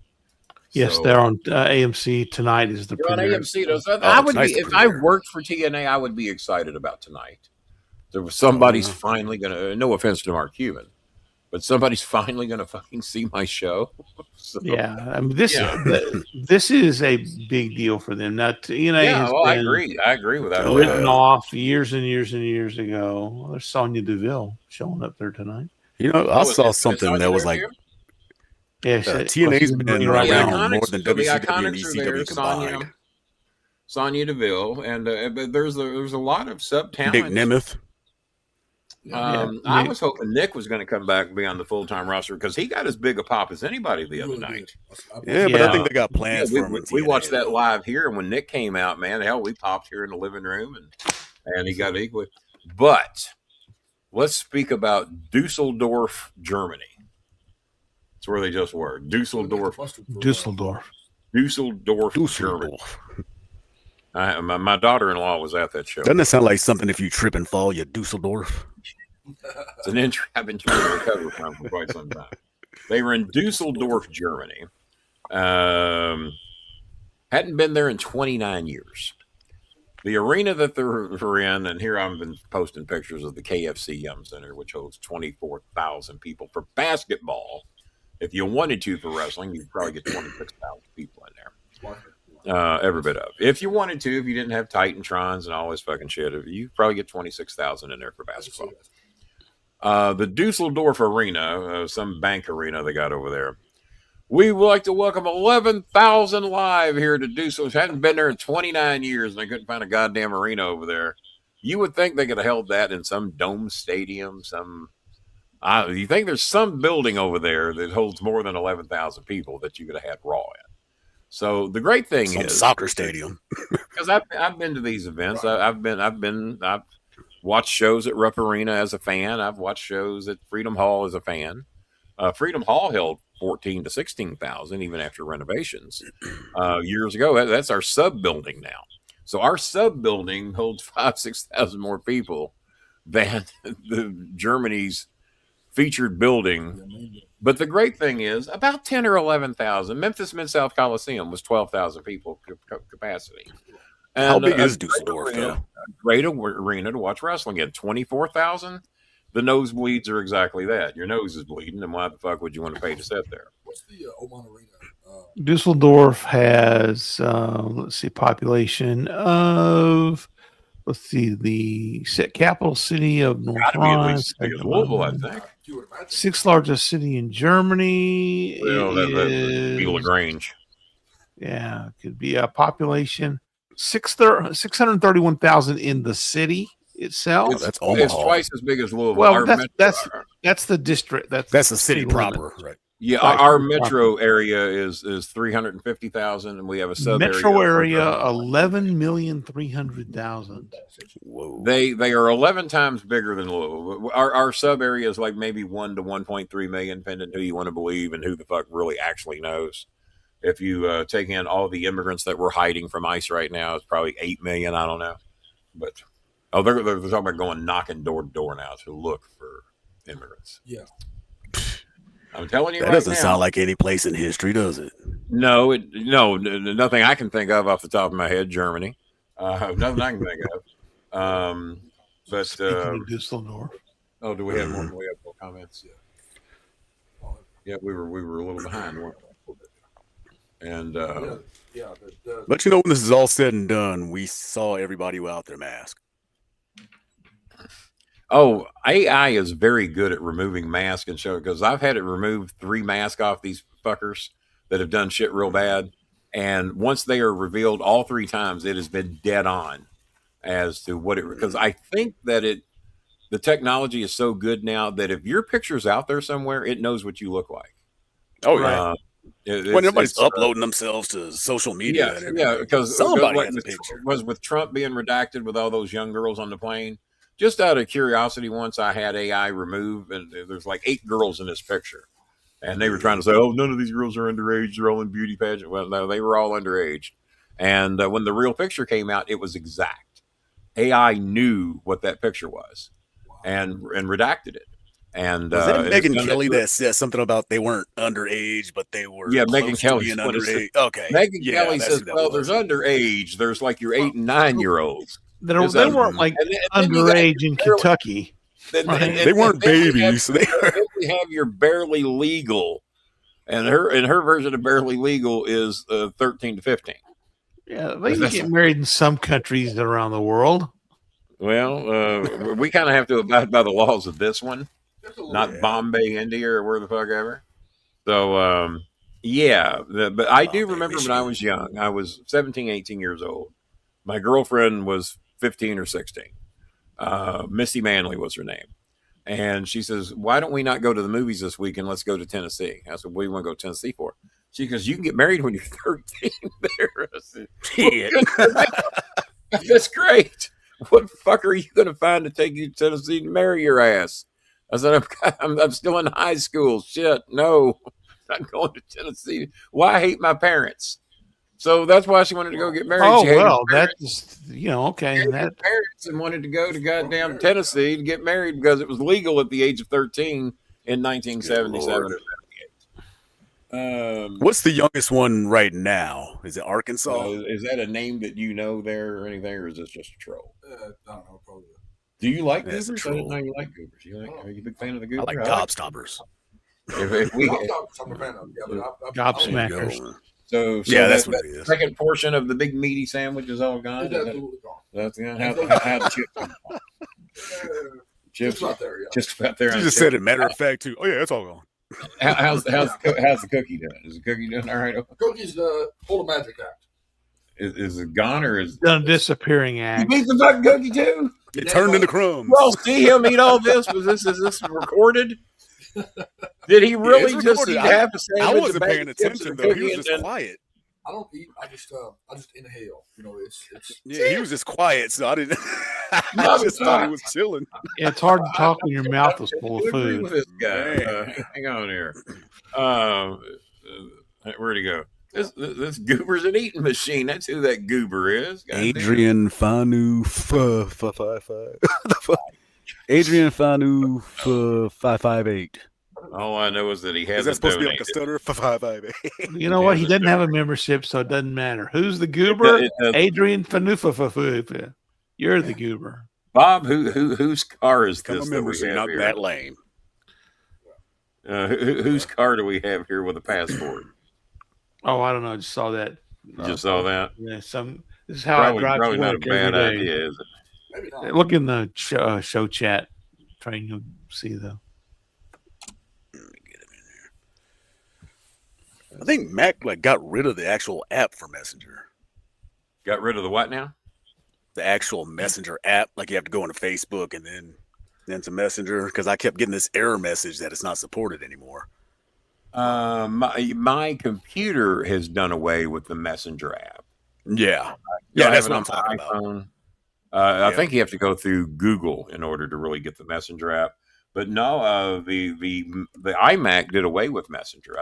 Yes, So- they're on AMC tonight. Is the You're on premiere. AMC. Though, so I would tonight's be the if I premiere. worked for TNA. I would be excited about tonight. There was somebody's yeah. finally gonna. No offense to Mark Cuban, but somebody's finally gonna fucking see my show. So, Yeah, I mean this Yeah. this is a big deal for them. Now TNA yeah. has Well, I been agree. I agree with that. Oh, written yeah. off years and years and years ago. Well, there's Sonya Deville showing up there tonight. I Oh, saw is something Sonya that was there like too? Yeah, she said- TNA's she's been running around around. Iconics- more than so the WCW and Iconics are there, ECW combined. Sonya Deville, and but there's a lot of sub talent. Nick Nemeth. I was hoping Nick was going to come back and be on the full-time roster because he got as big a pop as anybody the other night. Yeah, but I think they got plans Yeah, for him. we watched that live here, and when Nick came out, man, hell, we popped here in the living room, and he got equal. But let's speak about Dusseldorf, Germany. That's where they just were. Dusseldorf, Germany. My daughter-in-law was at that show. Doesn't it sound like something if you trip and fall, you Dusseldorf? It's an injury I've been trying to recover from for quite some time. They were in Dusseldorf, Germany. Hadn't been there in 29 years. The arena that they were in, and here I've been posting pictures of the KFC Yum Center, which holds 24,000 people for basketball. If you wanted to for wrestling, you'd probably get 26,000 people in there. Every bit of. If you wanted to, if you didn't have Titantrons and all this fucking shit, you probably get 26,000 in there for basketball. The Dusseldorf Arena, some bank arena they got over there. We would like to welcome 11,000 live here to Dusseldorf. Hadn't been there in 29 years, and they couldn't find a goddamn arena over there. You would think they could have held that in some dome stadium, you think there's some building over there that holds more than 11,000 people that you could have had Raw in. So the great thing is soccer stadium. Because I've been to these events. I've watched shows at Rupp Arena as a fan. I've watched shows at Freedom Hall as a fan. Freedom Hall held 14 to 16,000 even after renovations years ago. That's our sub building now. So our sub building holds 5,000-6,000 more people than the Germany's featured building. But the great thing is about 10 or 11,000. Memphis Mid-South Coliseum was 12,000 people capacity. And, how big is Dusseldorf, though? A great arena to watch wrestling at. 24,000. The nosebleeds are exactly that. Your nose is bleeding, and why the fuck would you want to pay to sit there? What's the Oman Arena? Dusseldorf has, population of, the capital city of North Rhine. Louisville, I think. Sixth largest city in Germany. Well, that'd be LaGrange. Yeah, it could be a population 631,000 in the city itself. That's Omaha. It's twice as big as Louisville. Well, that's the district. That's the city proper, right? Yeah, our metro area is 350,000, and we have a sub metro area 11,300,000. Whoa! They are 11 times bigger than Louisville. Our sub area is like maybe 1 to 1.3 million, depending who you want to believe and who the fuck really actually knows. If you take in all the immigrants that we're hiding from ICE right now, it's probably 8 million. I don't know, but they're talking about going knocking door to door now to look for immigrants. Yeah. I'm telling you, that doesn't sound like any place in history, does it? No, nothing I can think of off the top of my head. Germany, nothing I can think of. But Dusseldorf. Oh, do we have more? Do we have more comments? Yeah, we were a little behind, weren't we? And but when this is all said and done, we saw everybody without their mask. Oh, AI is very good at removing masks and show, because I've had it remove 3 masks off these fuckers that have done shit real bad. And once they are revealed all 3 times, it has been dead on as to what it, because I think that the technology is so good now that if your picture's out there somewhere, it knows what you look like. Oh, yeah. When everybody's uploading themselves to social media. Yeah, because somebody has a picture. Was with Trump being redacted with all those young girls on the plane. Just out of curiosity, once I had AI remove, and there's like 8 girls in this picture. And they were trying to say, oh, none of these girls are underage. They're all in beauty pageant. Well, no, they were all underage. And when the real picture came out, it was exact. AI knew what that picture was and redacted it. And was that Megyn Kelly that said something about they weren't underage, but they were Megyn Kelly being underage? Okay. Megyn Kelly says, well, there's underage. There's like your 8 and 9-year-olds. They weren't like underage in Kentucky. They weren't babies. They have your barely legal, and her version of barely legal is 13 to 15. Yeah, they can get married in some countries around the world. Well, we kind of have to abide by the laws of this one, not Bombay, India, or where the fuck ever. So, but I do remember when I was young. I was 17, 18 years old. My girlfriend was 15 or 16. Missy Manley was her name. And she says, "Why don't we not go to the movies this weekend? Let's go to Tennessee." I said, "What do you want to go to Tennessee for?" She goes, "You can get married when you're 13 there." I said, Shit. "That's great. What the fuck are you going to find to take you to Tennessee to marry your ass?" I said, I'm still in high school. Shit, no, I'm not going to Tennessee. Why I hate my parents? So that's why she wanted to go get married. Oh She hated well, her parents. that's okay. Hated her That parents and wanted to go to goddamn Tennessee to get married because it was legal at the age of 13 in 1977 or 78. What's the youngest one right now? Is it Arkansas? Is that a name that you know there or anything, or is this just a troll? I don't know, probably. Do you like That's a goobers? I didn't know troll. you like goobers. Are you a big fan of the goober? I like gobstoppers. If we, I'm a fan of it. Yeah, but gobsmackers. so Yeah, that's that what it is. second portion of the big meaty sandwich is all gone. It's absolutely gone. That's how the chips come from. Just about there, yeah. Just about there. You on just chip. said it matter of fact too. Oh yeah, it's all gone. How's the cookie doing? Is the cookie doing all right? Cookies pull a magic act. Is it gone or is Done disappearing you act. beat the fucking cookie too? It turned into crumbs. Well, see him eat all this. Is this recorded? Did he really it's just eat recorded. half a sandwich? I wasn't a bag paying of chips, attention and a though. He cookie, was just and then- quiet. I don't eat. I just inhale. You know, it's Yeah, he was just quiet, so I didn't. I Motherfucker. just thought he was chilling. It's hard to talk when your mouth is full of I agree with food. this guy. Hang on here. Where'd he go? This goober's an eating machine. That's who that goober is. God damn. Adrian Fanu 558. All I know is that he Is hasn't that supposed to be like donated. a stutter? 558. You know what? He doesn't have a membership, so it doesn't matter. Who's the goober? It does- Adrian Fanufa. You're the goober. Bob, whose car is Become this a that we member, so you're have not here? that lame. Whose car do we have here with a passport? Oh, I don't know. I just saw that. You just saw that? Yeah, this is how I drive Probably to not a work every bad day. idea, is it? maybe not. Look in the show chat. Train, you'll see though. I think Mac got rid of the actual app for Messenger. Got rid of the what now? The actual Messenger app, like you have to go into Facebook and then to Messenger, because I kept getting this error message that it's not supported anymore. My computer has done away with the Messenger app. Yeah, Yeah, that's I what have I'm it talking on about. my iPhone. I Yeah. think you have to go through Google in order to really get the Messenger app. But no, the iMac did away with Messenger.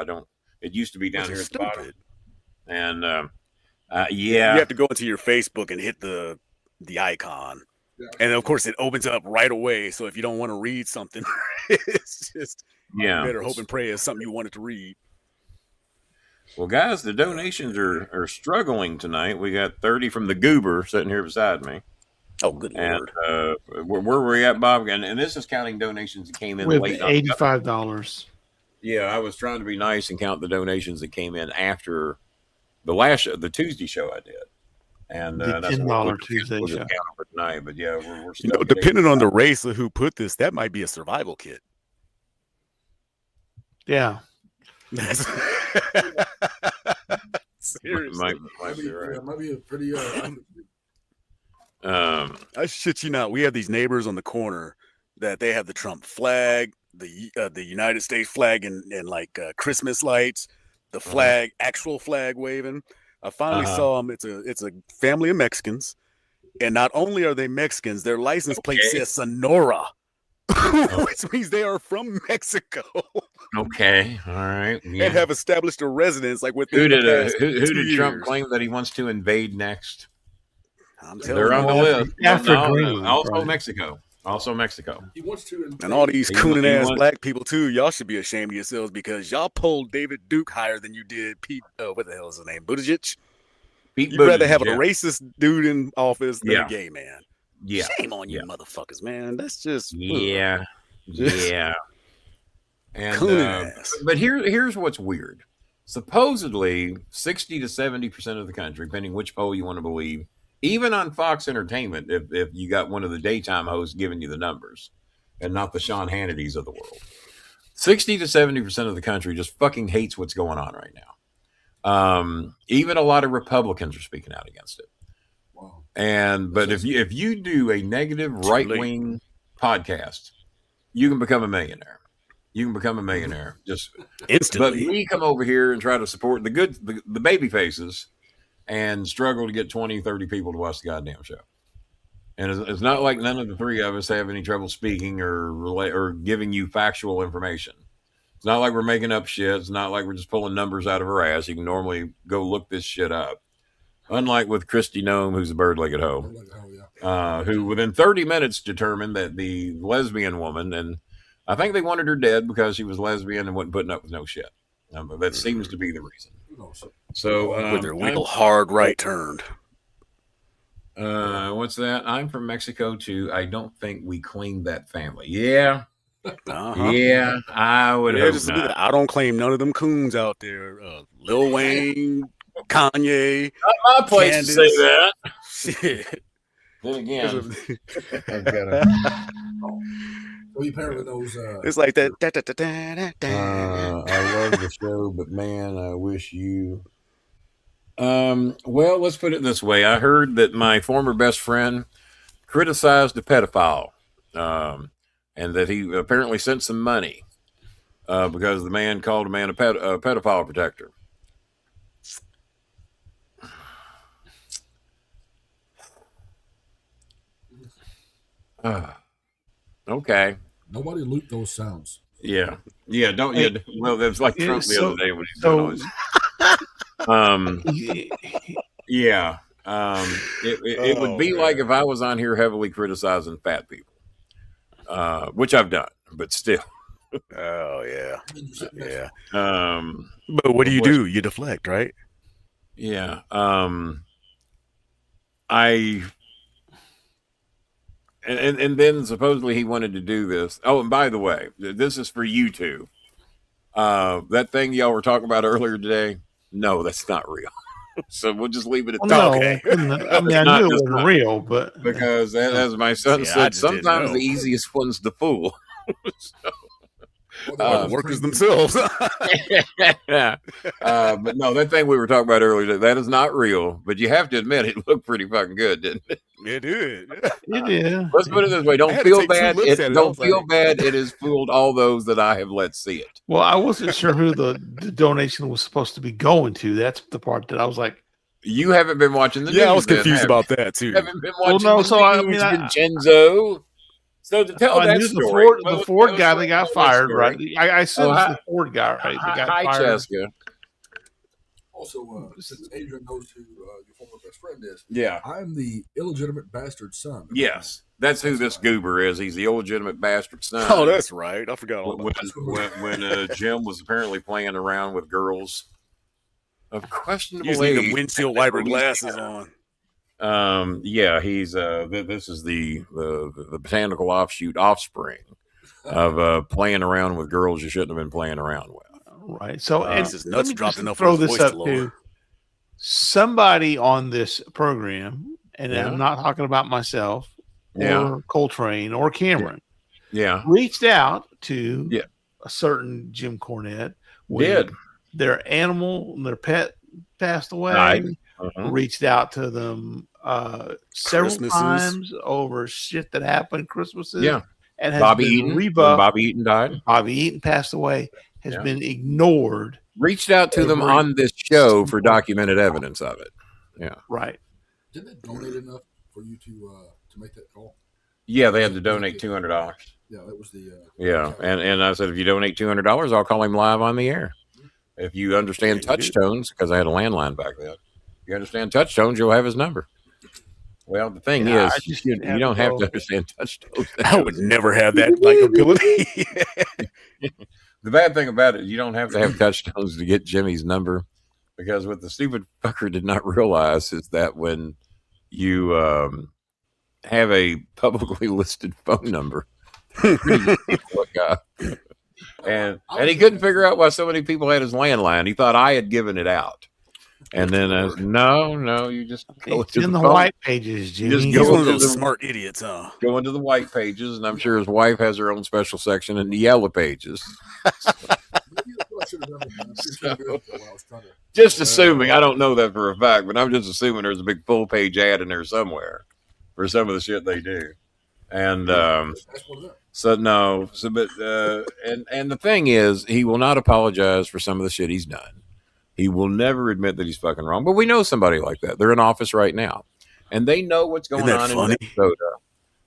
It used to be down Which here is at the bottom. stupid. And You yeah, have to go into your Facebook and hit the icon, Yeah. and of course it opens up right away. So if you don't want to read something, it's just yeah. better hope and pray it's something you wanted to read. Well, guys, the donations are struggling tonight. We got 30 from the goober sitting here beside me. Oh, good And lord! where were we at, Bob? And this is counting donations that came in With late. $85. Yeah, I was trying to be nice and count the donations that came in after the last show, the Tuesday show I did. And The that's $10 what Tuesday we'll just show. count for tonight. But yeah, we're You know, depending on the race of who put this, that might be a survival kit. Yeah. That's- Seriously, might Maybe, be right. might be a pretty. I shit you not. We have these neighbors on the corner that they have the Trump flag, the United States flag, and like Christmas lights, the flag, actual flag waving. I finally saw them. It's a family of Mexicans, and not only are they Mexicans, their license plate Okay. says Sonora, which means they are from Mexico Okay, all right. Yeah. and have established a residence like Who within did the past who 2 did Trump years. claim that he wants to invade next? I'm telling They're you. on the list. After No, Greenland, also probably. Mexico. Also Mexico. He wants to. And all these He cooning ass wants- black people too, y'all should be ashamed of yourselves because y'all polled David Duke higher than you did Pete. What the hell is his name? Buttigieg. Pete You'd rather have Buttigieg, a racist dude in office than Yeah. a gay man. Yeah. Shame on you, Yeah. motherfuckers, man. That's just Yeah. Just- Yeah. And Cooning ass. but here's what's weird. Supposedly 60 to 70% of the country, depending which poll you want to believe, even on Fox Entertainment, if you got one of the daytime hosts giving you the numbers and not the Sean Hannitys of the world, 60 to 70% of the country just fucking hates what's going on right now. Even a lot of Republicans are speaking out against it. Wow. But if you do a negative right wing podcast, you can become a millionaire. You can become a millionaire just Instantly. But we come over here and try to support the baby faces and struggle to get 20, 30 people to watch the goddamn show. And it's not like none of the three of us have any trouble speaking or giving you factual information. It's not like we're making up shit. It's not like we're just pulling numbers out of our ass. You can normally go look this shit up. Unlike with Christy Nome, who's a bird-legged hoe, who within 30 minutes determined that the lesbian woman, and I think they wanted her dead because she was lesbian and wasn't putting up with no shit. That seems to be the reason. So With their legal hard right turned. What's that? I'm from Mexico too. I don't think we claimed that family. Yeah. Yeah, I would hope not. I don't claim none of them coons out there. Lil Wayne, Kanye. Not my place Candace. to say that. Shit. Then again, Well, he apparently knows. It's like that. I love the show, but man, I wish you. Well, let's put it this way. I heard that my former best friend criticized a pedophile, and that he apparently sent some money because the man called a man a pedophile protector. Okay. Nobody looped those sounds. Yeah. Don't. Yeah. Well, there's like Trump the other day when he's doing yeah. It would be like if I was on here heavily criticizing fat people, which I've done, but still. Oh yeah. Yeah. But what do? You deflect, right? Yeah. And then supposedly he wanted to do this. Oh, and by the way, this is for you two. That thing y'all were talking about earlier today, no, that's not real. So we'll just leave it at that. No, Okay. I mean, I knew it wasn't real, but because as my son said, sometimes the easiest one's the fool. Workers themselves. Yeah. But no, that thing we were talking about earlier, that is not real. But you have to admit, it looked pretty fucking good, didn't it? It did. it is. Let's put it this way: don't feel bad. Don't feel bad. It has fooled all those that I have let see it. Well, I wasn't sure who the donation was supposed to be going to. That's the part that I was like, you haven't been watching the news. I was confused about that too. You haven't been watching no, the so news, I mean, Vincenzo. So to tell I that knew story, the Ford guy that got fired, right? I assume it's the Ford guy, right? That got hi, fired. Cheska. Also, since Adrian knows who your former best friend is, Yeah. I'm the illegitimate bastard son. Yes, that's who this goober is. He's the illegitimate bastard son. Oh, that's right. I forgot all about when Jim was apparently playing around with girls of questionable using age. the windshield wiper glasses on. Yeah, he's this is the botanical offspring of playing around with girls you shouldn't have been playing around with. Right. So and His nuts dropped enough throw for his this voice up to lower. too. Somebody on this program, and Yeah. I'm not talking about myself or Yeah. Coltrane or Cameron, Yeah, reached out to Yeah. a certain Jim Cornette. did. Their animal, their pet passed away. Died. Uh-huh. Reached out to them several Christmases. times over shit that happened Christmases. Yeah. And has Bobby been Eaton. When rebuffed. Bobby Eaton died. Bobby Eaton passed away, has Yeah. been ignored. Reached out to them on this show for documented evidence of it. Yeah. Right. Didn't they donate enough for you to make that call? Yeah, they had to donate $200. Yeah, that was the. Yeah, and I said, if you donate $200, I'll call him live on the air. If you understand touch tones, because I had a landline back then. If you understand touch tones, you'll have his number. Well, the thing Yeah, is, I just you have don't to have go. to understand touch tones. I would never have that ability. The bad thing about it, you don't have to have touch tones to get Jimmy's number, because what the stupid fucker did not realize is that when you have a publicly listed phone number, pretty easy to look up. And he couldn't figure out why so many people had his landline. He thought I had given it out. And then no, you just go It's to in the phone. white pages, Jimmy. Just He's go one of to those the- smart idiots, huh? Go into the white pages, and I'm sure his wife has her own special section in the yellow pages. Just assuming, I don't know that for a fact, but I'm just assuming there's a big full page ad in there somewhere for some of the shit they do. And That's one of them. so no, so but and the thing is, he will not apologize for some of the shit he's done. He will never admit that he's fucking wrong. But we know somebody like that. They're in office right now, and they know what's going Isn't that on funny? in Minnesota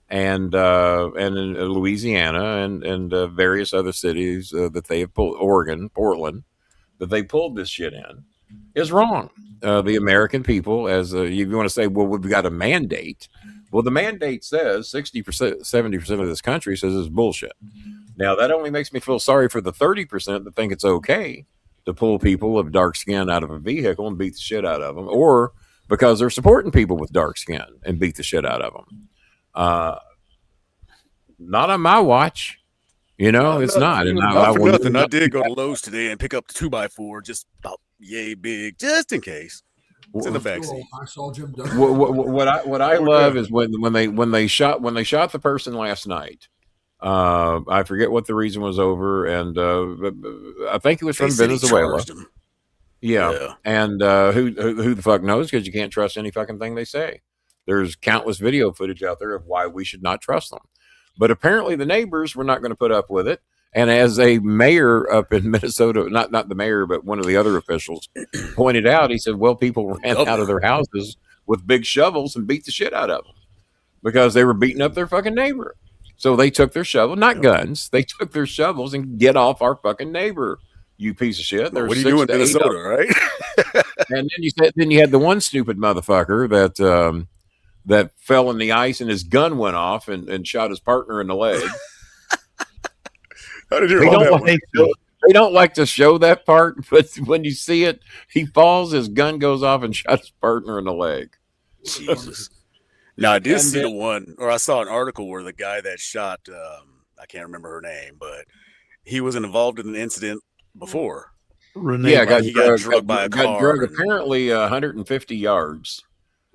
and in Louisiana and various other cities that they have pulled, Oregon, Portland, that they pulled this shit in, is wrong. The American people, as you want to say, well, we've got a mandate. Well, the mandate says 60%, 70% of this country says it's bullshit. Now, that only makes me feel sorry for the 30% that think it's okay to pull people of dark skin out of a vehicle and beat the shit out of them, or because they're supporting people with dark skin and beat the shit out of them. Not on my watch. You know, it's not. And Not for will nothing. never I did go to Lowe's today and pick up the 2x4, just about yay big, just in case. It's in the backseat. I saw Jim Dunn. What I love is when they shot the person last night. I forget what the reason was over, and I think it was from They said he Venezuela. charged him. Yeah. And who the fuck knows? Because you can't trust any fucking thing they say. There's countless video footage out there of why we should not trust them. But apparently the neighbors were not going to put up with it. And as a mayor up in Minnesota, not the mayor, but one of the other officials pointed out, he said, well, people ran out of their houses with big shovels and beat the shit out of them because they were beating up their fucking neighbor. So they took their shovel, not guns. They took their shovels and get off our fucking neighbor, you piece of shit. What are you doing in Minnesota, right? And then you had the one stupid motherfucker that fell in the ice and his gun went off and shot his partner in the leg. How did you They roll that don't, one? they don't like to show that part, but when you see it, he falls, his gun goes off and shot his partner in the leg. Jesus. Now, I did And see then- the one, or I saw an article where the guy that shot, I can't remember her name, but he was involved in an incident before. Renee, Yeah, he got drugged by a car drugged and- apparently 150 yards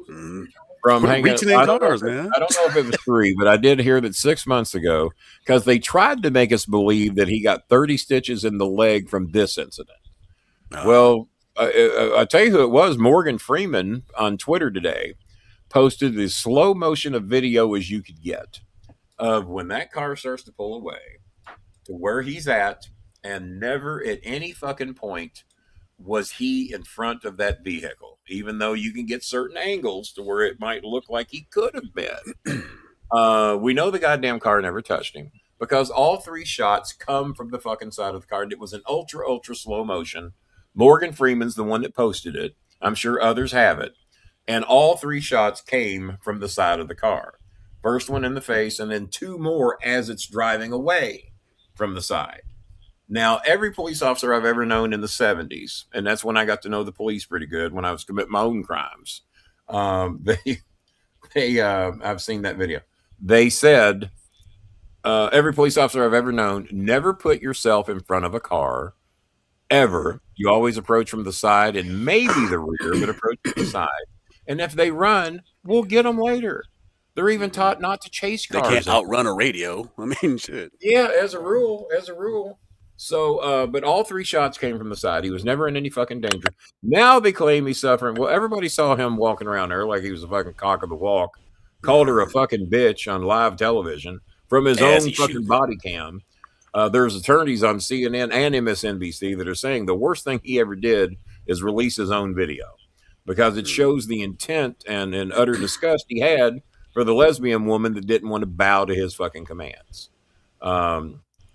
Mhm. from Quit hanging. reaching in I don't know cars, if it- man. I don't know if it was 3, but I did hear that 6 months ago, because they tried to make us believe that he got 30 stitches in the leg from this incident. Well, I tell you who it was. Morgan Freeman on Twitter today posted as slow motion of video as you could get of when that car starts to pull away to where he's at, and never at any fucking point was he in front of that vehicle, even though you can get certain angles to where it might look like he could have been. We know the goddamn car never touched him because all 3 shots come from the fucking side of the car, and it was an ultra slow motion. Morgan Freeman's the one that posted it. I'm sure others have it. And all 3 shots came from the side of the car. First one in the face, and then 2 more as it's driving away from the side. Now, every police officer I've ever known in the 70s, and that's when I got to know the police pretty good when I was committing my own crimes. I've seen that video. They said, every police officer I've ever known, never put yourself in front of a car, ever. You always approach from the side and maybe the rear, but approach from the side. And if they run, we'll get them later. They're even taught not to chase They cars. can't outrun a radio. I mean, shit. Yeah, as a rule. So, but all 3 shots came from the side. He was never in any fucking danger. Now they claim he's suffering. Well, everybody saw him walking around there like he was a fucking cock of the walk. Called her a fucking bitch on live television from his As own he fucking should. body cam. There's attorneys on CNN and MSNBC that are saying the worst thing he ever did is release his own video because it shows the intent and utter disgust he had for the lesbian woman that didn't want to bow to his fucking commands.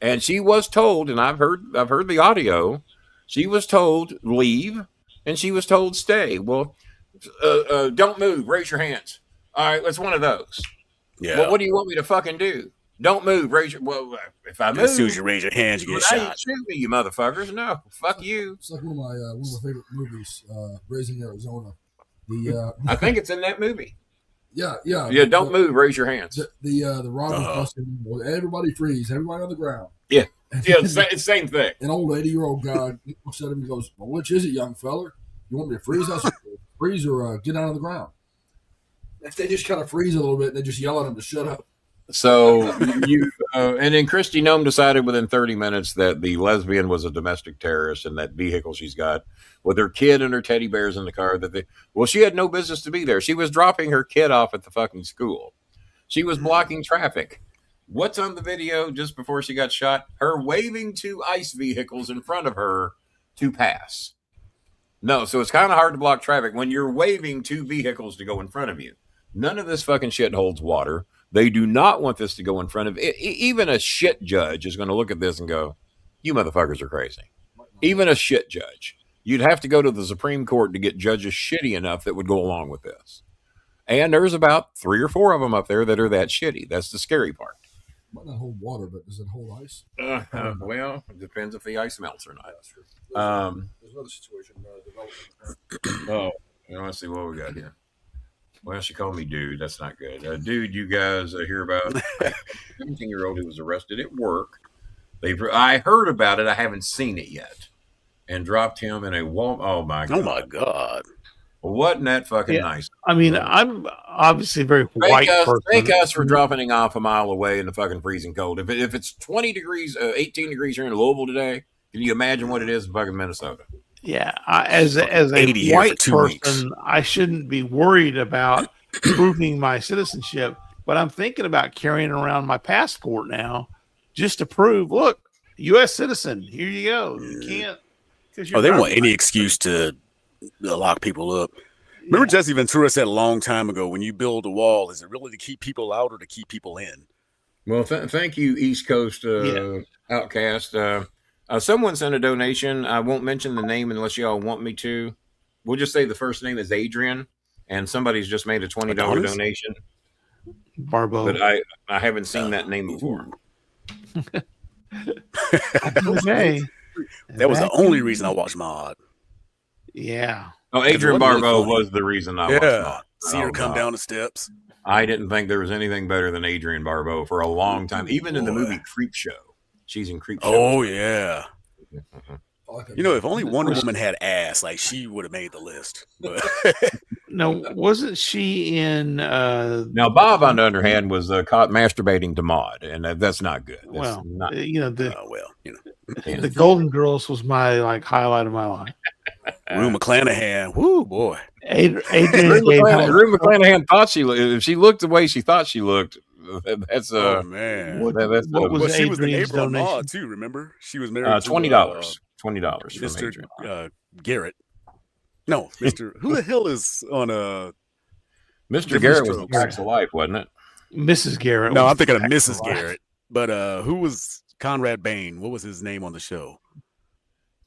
And she was told, and I've heard the audio, she was told leave and she was told stay. Well, don't move, raise your hands. All right, it's one of those. Yeah. Well, what do you want me to fucking do? Don't move, raise your, well, if I move, As soon as you raise your hands, you well, get now you shot. shoot me, you motherfuckers. No, fuck you. It's like one of my favorite movies, Raising Arizona. The I think it's in that movie. yeah. Yeah, don't move, raise your hands. The robber busting, everybody freeze, everybody on the ground. Yeah, it's the same thing. An old 80-year-old guy looks at him and goes, "Well, which is it, young feller? You want me to freeze us, freeze or get out of the ground?" If they just kind of freeze a little bit, and they just yell at him to shut up. So you and then Christy Nome decided within 30 minutes that the lesbian was a domestic terrorist in that vehicle she's got with her kid and her teddy bears in the car. She had no business to be there. She was dropping her kid off at the fucking school. She was blocking traffic. What's on the video just before she got shot? Her waving to ICE vehicles in front of her to pass. No, so it's kind of hard to block traffic when you're waving two vehicles to go in front of you. None of this fucking shit holds water. They do not want this to go in front of it. Even a shit judge is going to look at this and go, you motherfuckers are crazy. Even a shit judge. You'd have to go to the Supreme Court to get judges shitty enough that would go along with this. And there's about 3 or 4 of them up there that are that shitty. That's the scary part. Might not hold water, but does it hold ice? Well, it depends if the ice melts or not. That's true. There's another situation developing. Let's see what we got here. Well, she called me dude. That's not good. Dude, you guys hear about a 17-year-old who was arrested at work. I heard about it. I haven't seen it yet. And dropped him in a wall. Oh, my God. Oh, my God. Well, wasn't that fucking nice? I mean, I'm obviously a very white person. Thank us for dropping him off a mile away in the fucking freezing cold. If it's 20 degrees, 18 degrees here in Louisville today, can you imagine what it is in fucking Minnesota? Yeah, as a white person, I shouldn't be worried about proving my citizenship, but I'm thinking about carrying around my passport now just to prove, look, U.S. citizen, here you go. You can't. They want any excuse to lock people up. Remember Jesse Ventura said a long time ago, when you build a wall, is it really to keep people out or to keep people in? Well, thank you, East Coast Outcast. Someone sent a donation. I won't mention the name unless y'all want me to. We'll just say the first name is Adrian, and somebody's just made a $20 donation. Barbo. But I haven't seen that name before. Okay. That was the only reason I watched Mod. Yeah. Oh, Adrian Barbeau was the reason I watched Mod. See her come down the steps. I didn't think there was anything better than Adrian Barbeau for a long time. Even in the movie Creep Show. She's in Creep Show. Oh, yeah. You know, if only Wonder Woman had ass, like, she would have made the list. But No, wasn't she in... Now, Bob, on the other hand, was caught masturbating to Maude, and that's not good. That's not, the Golden Girls was my highlight of my life. Rue McClanahan, woo boy. Rue McClanahan thought if she looked the way she thought she looked, that's oh man. What was she was the Adrian's neighbor of donation? Maud too, remember? She was married $20. $20 from Adrian. Mr. Garrett. No, Mr. Who the hell is on Mr. Garrett was the Facts of Life, wasn't it? Mrs. Garrett. No, I'm thinking of Mrs. Garrett. But who was Conrad Bain? What was his name on the show?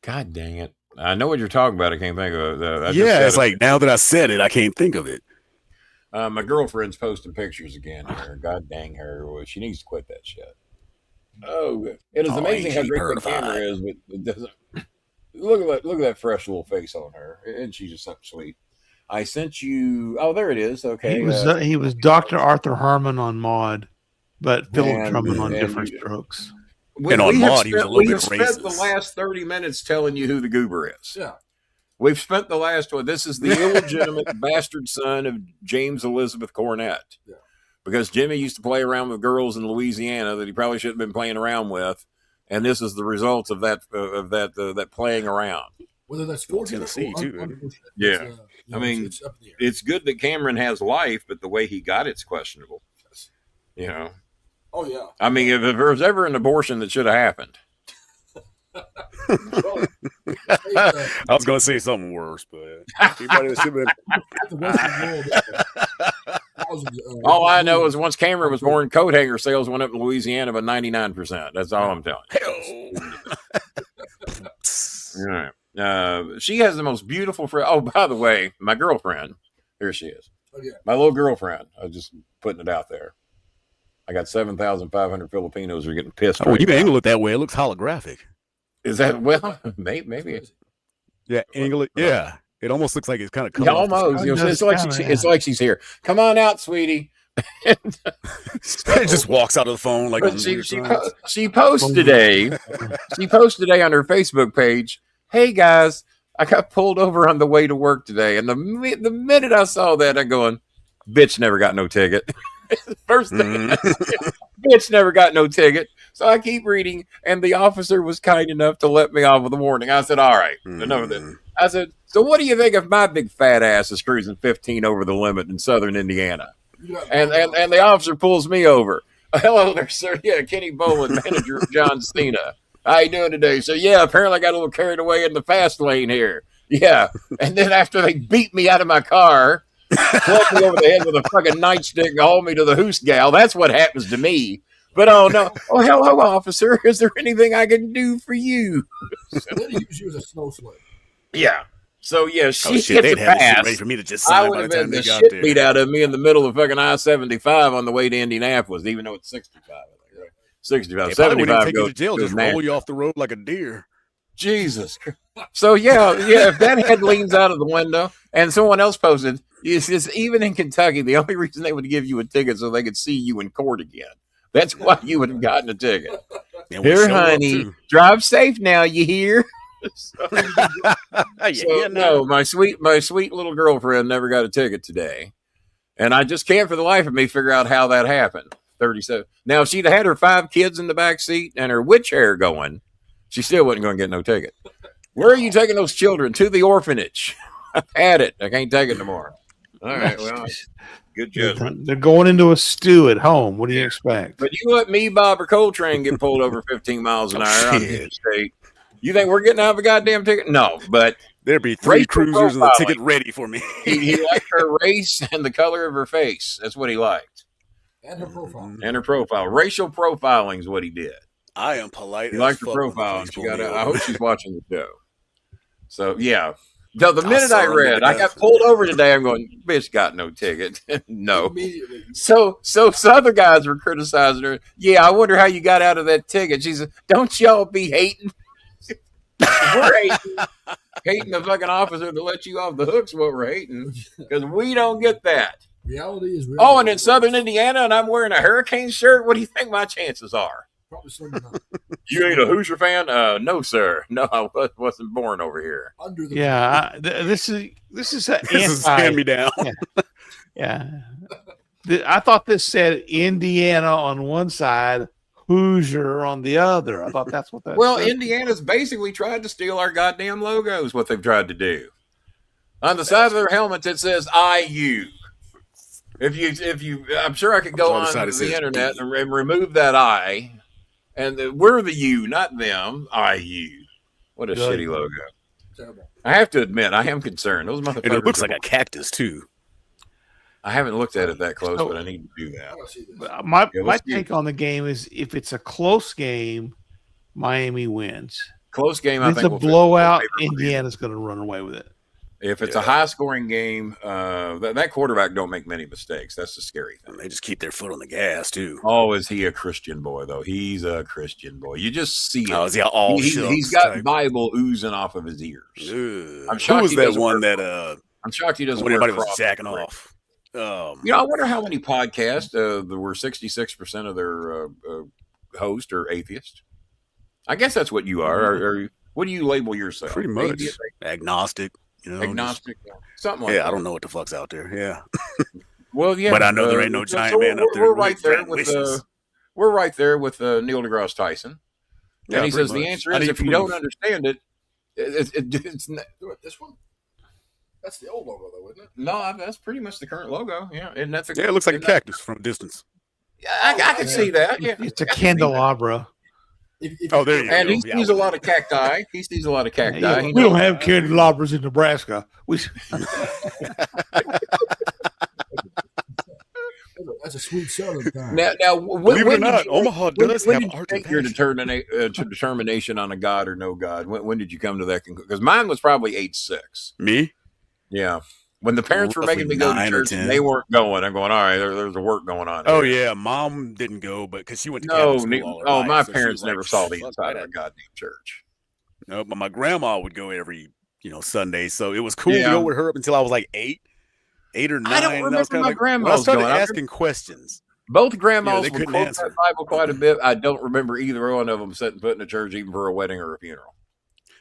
God dang it. I know what you're talking about. I can't think of it. It's like now that I said it, I can't think of it. My girlfriend's posting pictures again here. God dang her. She needs to quit that shit. Oh, it is amazing how great the camera is, but it doesn't. Look at that fresh little face on her. And she's just something sweet. I sent you. Oh, there it is. Okay. He was Dr. Arthur Harmon on Maud, but Philip Drummond on Different Strokes. And on Maud, he was a little bit racist. We have spent the last 30 minutes telling you who the goober is. Yeah. We've spent the last one. This is the illegitimate bastard son of James Elizabeth Cornett. Yeah. Because Jimmy used to play around with girls in Louisiana that he probably shouldn't have been playing around with. And this is the result of that playing around. Whether that's fortunate Tennessee too. Yeah. It's good that Cameron has life, but the way he got it's questionable. You know. Oh yeah. I mean, if there was ever an abortion that should have happened. I was going to say something worse, but anybody that should have been. All I know is once Cameron was born, coat hanger sales went up in Louisiana by 99%. That's all I'm telling you. All right. She has the most beautiful friend. Oh, by the way, my girlfriend. Here she is. Oh, yeah. My little girlfriend. I was just putting it out there. I got 7,500 Filipinos who are getting pissed. Oh, you can angle it that way. It looks holographic. Is that maybe? Yeah, angle it. Yeah, it almost looks like it's kind of coming. Yeah, almost. It's like she's here. Come on out, sweetie. It just walks out of the phone like. She posted today. She posted today on her Facebook page. Hey guys, I got pulled over on the way to work today, and the minute I saw that, I'm going, bitch never got no ticket. First thing, bitch never got no ticket. So I keep reading, and the officer was kind enough to let me off with a warning. I said, all right, enough of this. I said, so what do you think if my big fat ass is cruising 15 over the limit in southern Indiana? And the officer pulls me over. Hello there, sir. Yeah, Kenny Bolin, manager of John Cena. How you doing today? So yeah, apparently I got a little carried away in the fast lane here. Yeah. And then after they beat me out of my car, clubbed me over the head with a fucking nightstick and hauled me to the hoose gal. That's what happens to me. But oh no. Oh, hello, officer. Is there anything I can do for you? Then he used you as a snow sled. Yeah. So yeah, she shit, gets they'd a have this shit pass. ready for me to just I sign would by have the been time the they got shit there. beat out of me in the middle of fucking I-75 on the way to Indianapolis, even though it's 65. I think, right? 65. They probably wouldn't 75 take you goes to jail, goes just roll natural. you off the road like a deer. Jesus. So yeah, if that head leans out of the window and someone else posted, it's just, even in Kentucky, the only reason they would give you a ticket so they could see you in court again. That's why you would have gotten a ticket. And we Here, show up, honey, too. drive safe now. You hear? So Yeah, no, my sweet little girlfriend never got a ticket today, and I just can't for the life of me figure out how that happened. 37. Now, if she'd had her 5 kids in the back seat and her witch hair going, she still wasn't going to get no ticket. Where are you taking those children? To the orphanage. I've had it. I can't take it no more. All right, well, good judgment. They're going into a stew at home. What do you expect? But you let me, Bob, or Coltrane get pulled over 15 miles an hour on the interstate. You think we're getting out of a goddamn ticket? No, but There'd be 3 Racial cruisers and the profiling. ticket ready for me. he liked her race and the color of her face. That's what he liked. And her profile. And her profile. Racial profiling is what he did. I am polite. He as liked her fuck when the profile. police And she pull got me out. I over. hope she's watching the show. So, yeah. No, the I'll minute I sell them read, to I got death. pulled over today. I'm going, bitch got no ticket. No. Immediately. So other guys were criticizing her. Yeah, I wonder how you got out of that ticket. She said, don't y'all be hating. We're hating the fucking officer to let you off the hook's what we're hating, because we don't get that. Reality is reality. Oh, and in Southern Indiana, and I'm wearing a Hurricane shirt. What do you think my chances are? Probably slimming down. You ain't a Hoosier fan? No, sir. No, I wasn't born over here. Under the Yeah, this is an This is hand me down. Yeah. I thought this said Indiana on one side, Hoosier on the other. I thought that's what that Well, said. Indiana's basically tried to steal our goddamn logos, what they've tried to do. On the side of their helmets, it says IU. If you, I'm sure I could go On the on side it the says internet D. and remove that I, and we're the U, not them. IU. What a Good. shitty logo. terrible. I have to admit, I am concerned. Those motherfuckers. And it looks like a cactus, too. I haven't looked at it that close, So- but I need to do that. I want to see this. My Yeah, let's do take on the game is if it's a close game, Miami wins. Close game. I If it's think a we'll fit blowout, the favor. Indiana's going to run away with it. If it's Yeah. a high-scoring game, that quarterback don't make many mistakes. That's the scary thing. And they just keep their foot on the gas, too. Oh, is he a Christian boy though? He's a Christian boy. You just see it. Oh, is he all He's shucks got type? Bible oozing off of his ears. Ugh. I'm Who shocked was he that doesn't one wear- that I'm shocked he doesn't. when wear everybody was cross jacking break. off? You know, I wonder how many podcasts there were 66% of their hosts are atheist. I guess that's what you are. Or what do you label yourself? Pretty much Atheist, agnostic. You know, agnostic, something just- like yeah, that. I don't know what the fuck's out there. Yeah, Well, yeah, But I know there ain't no giant man up there We're with right there fat with wishes. we're right there with Neil deGrasse Tyson, Yeah, and he pretty says the much. answer I is need if you don't proof. understand it, it's Do it. This one? That's the old logo, though, isn't it? no, that's pretty much the current logo. Yeah, and that's Yeah, it looks like a isn't that- cactus from a distance. Yeah, I can see that. Yeah, It's a I can see that. candelabra. Oh, there you And go. he Yeah, sees a lot of cacti. He sees a lot of cacti. Yeah, He we don't knows- have candelabras in Nebraska. That's a sweet southern kind. Now, Believe it or not, Omaha does when have did you art and make your passion. determination on a God or no God? When did you come to that conclusion? Because mine was probably 8-6. Me? Yeah. When the parents were Roughly making me go to 9 or church 10. and they weren't going, I'm going, all right, there's a work going on. Oh here. yeah, mom didn't go, but because she went to No, Catholic school all her oh, life, my so she parents was never like, saw the "Fuck inside of that." a goddamn church. No, but my grandma would go every Sunday, so it was cool to Yeah. go with her up until I was like 8 or 9. I don't and remember was kinda my like, grandma's when I started going. I asking questions. Both grandmas they would couldn't quote answer. that Bible quite a bit. I don't remember either one of them setting foot in a church, even for a wedding or a funeral.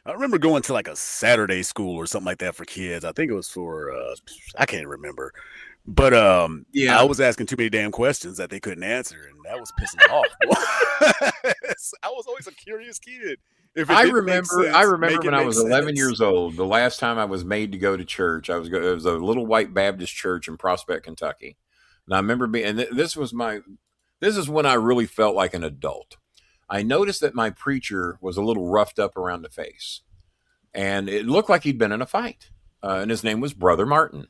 I remember going to like a Saturday school or something like that for kids. I think it was for I can't remember. But Yeah. I was asking too many damn questions that they couldn't answer, and that was pissing me off. I was always a curious kid. If it I didn't make remember sense, when make it I make was 11 sense. years old, the last time I was made to go to church, it was a little white Baptist church in Prospect, Kentucky. And I remember being, and this is when I really felt like an adult. I noticed that my preacher was a little roughed up around the face, and it looked like he'd been in a fight. And his name was Brother Martin.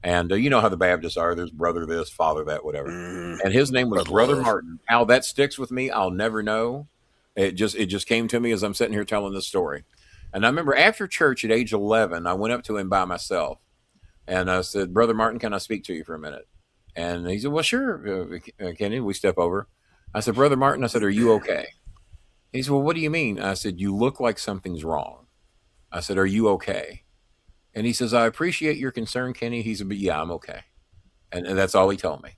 And you know how the Baptists are. There's brother this, father that, whatever. And his name was Brother Martin. How that sticks with me, I'll never know. It just came to me as I'm sitting here telling this story. And I remember after church at age 11, I went up to him by myself. And I said, Brother Martin, can I speak to you for a minute? And he said, well, sure, Kenny. We step over. I said, Brother Martin, I said, are you okay? He said, well, what do you mean? I said, you look like something's wrong. I said, are you okay? And he says, I appreciate your concern, Kenny. He said, but yeah, I'm okay. And that's all he told me.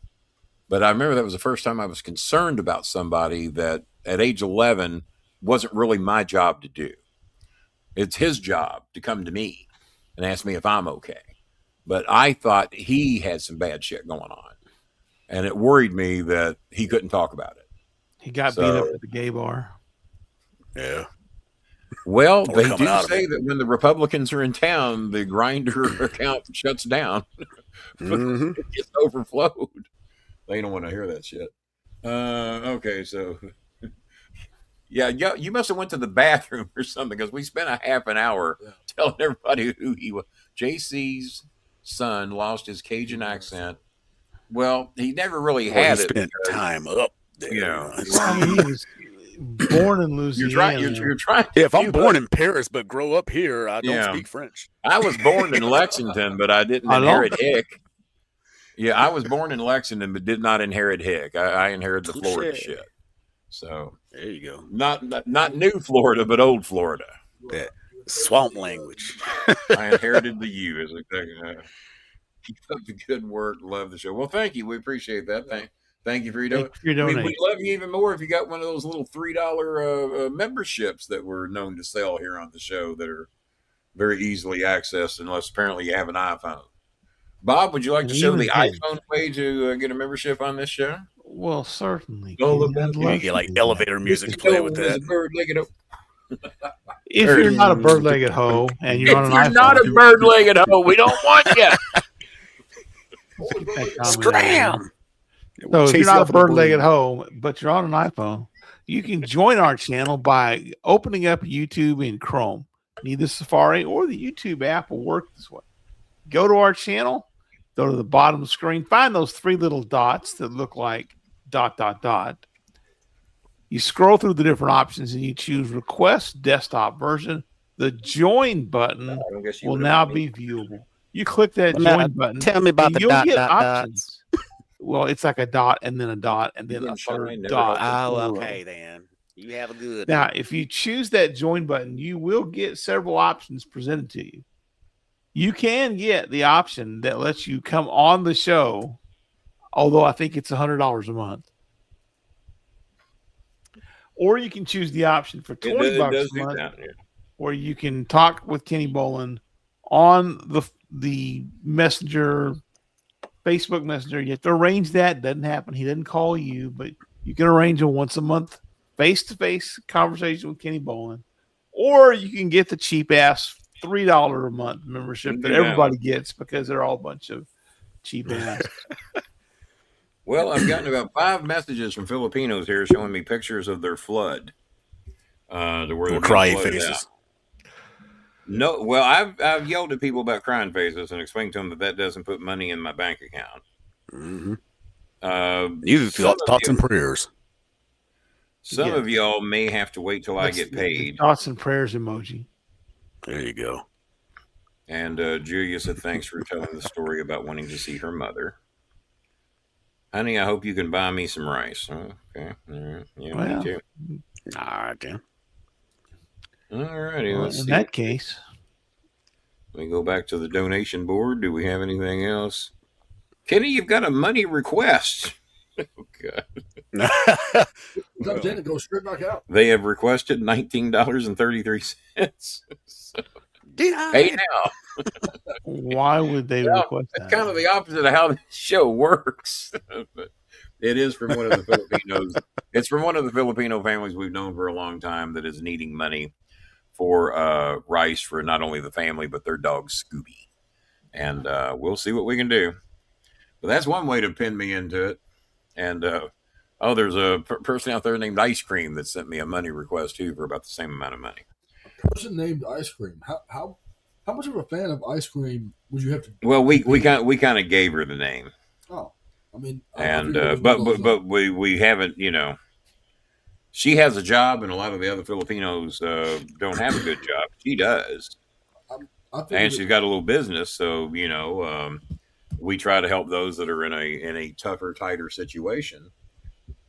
But I remember that was the first time I was concerned about somebody that at age 11 wasn't really my job to do. It's his job to come to me and ask me if I'm okay. But I thought he had some bad shit going on. And it worried me that he couldn't talk about it. He got beat up at the gay bar. Yeah. Well, they do say that when the Republicans are in town, the grinder account shuts down. It gets overflowed. They don't want to hear that shit. Okay, so yeah, you must have went to the bathroom or something, because we spent a half an hour telling everybody who he was. JC's son lost his Cajun accent. Well, he never really had it. Spent time up there. Yeah, He was born in Louisiana. You're trying. Yeah, if I'm born in Paris but grow up here, I don't speak French. I was born in Lexington, but I didn't inherit hick. Yeah, I was born in Lexington, but did not inherit hick. I inherited the Florida shit. So there you go. Not new Florida, but old Florida. That swamp language. I inherited the U as a thing. Keep up the good work. Love the show. Well, thank you. We appreciate that. Thank you for your donation. We'd love you even more if you got one of those little $3 memberships that we're known to sell here on the show that are very easily accessed, unless apparently you have an iPhone. Bob, would you like to show the iPhone way to get a membership on this show? Well, certainly. You get like elevator music to play with that. If you're not a bird-legged hoe and you're on an iPhone. If you're not a bird-legged hoe, we don't want you. Scram! So if you're not a bird-legged hoe, but you're on an iPhone, you can join our channel by opening up YouTube in Chrome. Neither Safari or the YouTube app will work this way. Go to our channel, go to the bottom of the screen, find those three little dots that look like ... You scroll through the different options and you choose Request Desktop Version. The Join button will now be viewable. You click that Join button. Tell me about the dots. Well, it's like a dot and then a dot and then a third dot. Oh, okay, then. You have a good. Now, if you choose that Join button, you will get several options presented to you. You can get the option that lets you come on the show, although I think it's $100 a month. Or you can choose the option for $20 a month, where you can talk with Kenny Bolin on the Messenger, Facebook Messenger. You have to arrange that. It doesn't happen. He doesn't call you, but you can arrange a once a month face-to-face conversation with Kenny Bolin. Or you can get the cheap-ass $3 a month membership that everybody gets, because they're all a bunch of cheap ass. Well, I've gotten about 5 messages from Filipinos here showing me pictures of their flood. To where they're crying faces. Out. No, well, I've yelled at people about crying faces and explained to them that doesn't put money in my bank account. Mm-hmm. Thoughts and prayers. Some of y'all may have to wait till I get paid. Thoughts and prayers emoji. There you go. And Julia said, thanks for telling the story about wanting to see her mother. Honey, I hope you can buy me some rice. Okay. Yeah, me too. All right, then. All righty. Well, in that case, we go back to the donation board. Do we have anything else? Kenny, you've got a money request. Oh, God. Comes in and goes straight back out. They have requested $19.33. So, hey now. Why would they request that? It's kind of the opposite of how the show works. But it is from one of the Filipinos. It's from one of the Filipino families we've known for a long time that is needing money for rice for not only the family but their dog Scooby. And we'll see what we can do. But that's one way to pin me into it. And there's a person out there named Ice Cream that sent me a money request too for about the same amount of money. A person named Ice Cream. How much of a fan of Ice Cream would you have to? Well, we kind of gave her the name. Oh, I mean, and but we haven't. She has a job, and a lot of the other Filipinos don't have a good job. She does, and she's got a little business. So we try to help those that are in a tougher, tighter situation.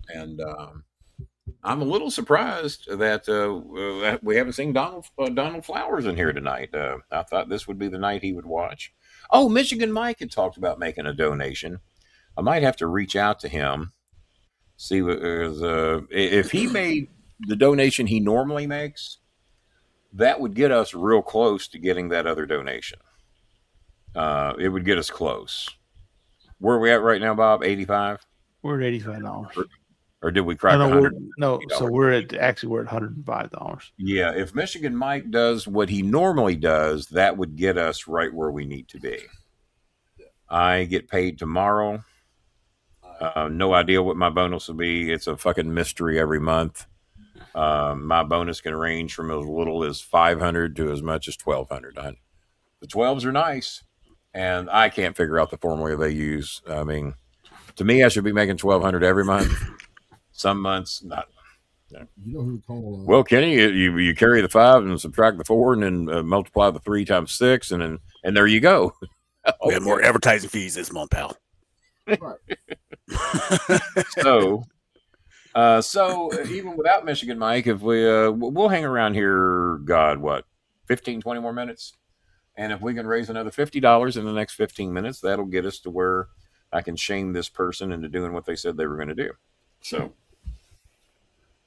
And I'm a little surprised that we haven't seen Donald Flowers in here tonight. I thought this would be the night he would watch. Oh, Michigan Mike had talked about making a donation. I might have to reach out to him, see if he made the donation he normally makes. That would get us real close to getting that other donation. It would get us close. Where are we at right now, Bob? 85? We're at $85. Or did we crack $100? So we're at $105. Yeah, if Michigan Mike does what he normally does, that would get us right where we need to be. I get paid tomorrow. No idea what my bonus will be. It's a fucking mystery every month. My bonus can range from as little as $500 to as much as $1,200. The 12s are nice, and I can't figure out the formula they use. I mean, to me, I should be making $1,200 every month. Some months, not. You know who to call? Well, Kenny, you carry the 5 and subtract the 4, and then multiply the 3 times 6, and there you go. We have more advertising fees this month, pal. So even without Michigan Mike, if we'll hang around here, 15, 20 more minutes, and if we can raise another $50 in the next 15 minutes, that'll get us to where I can shame this person into doing what they said they were going to do. So,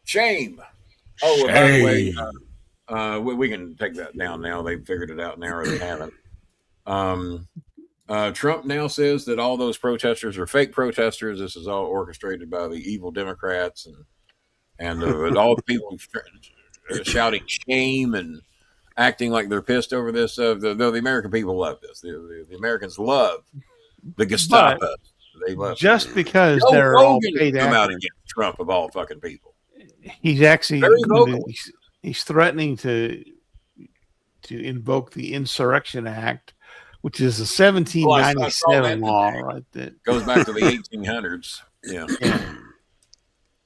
shame. Oh, by the way, we can take that down now. They've figured it out now, or they haven't. Trump now says that all those protesters are fake protesters. This is all orchestrated by the evil Democrats and all the people shouting shame and acting like they're pissed over this. The American people love this. The Americans love the Gestapo. They love just it. because Joe they're Rogan all paid come out actors. against Trump of all fucking people. He's actually Very vocal. he's threatening to invoke the Insurrection Act, which is a 1797 law, right? That goes back to the 1800s. Yeah.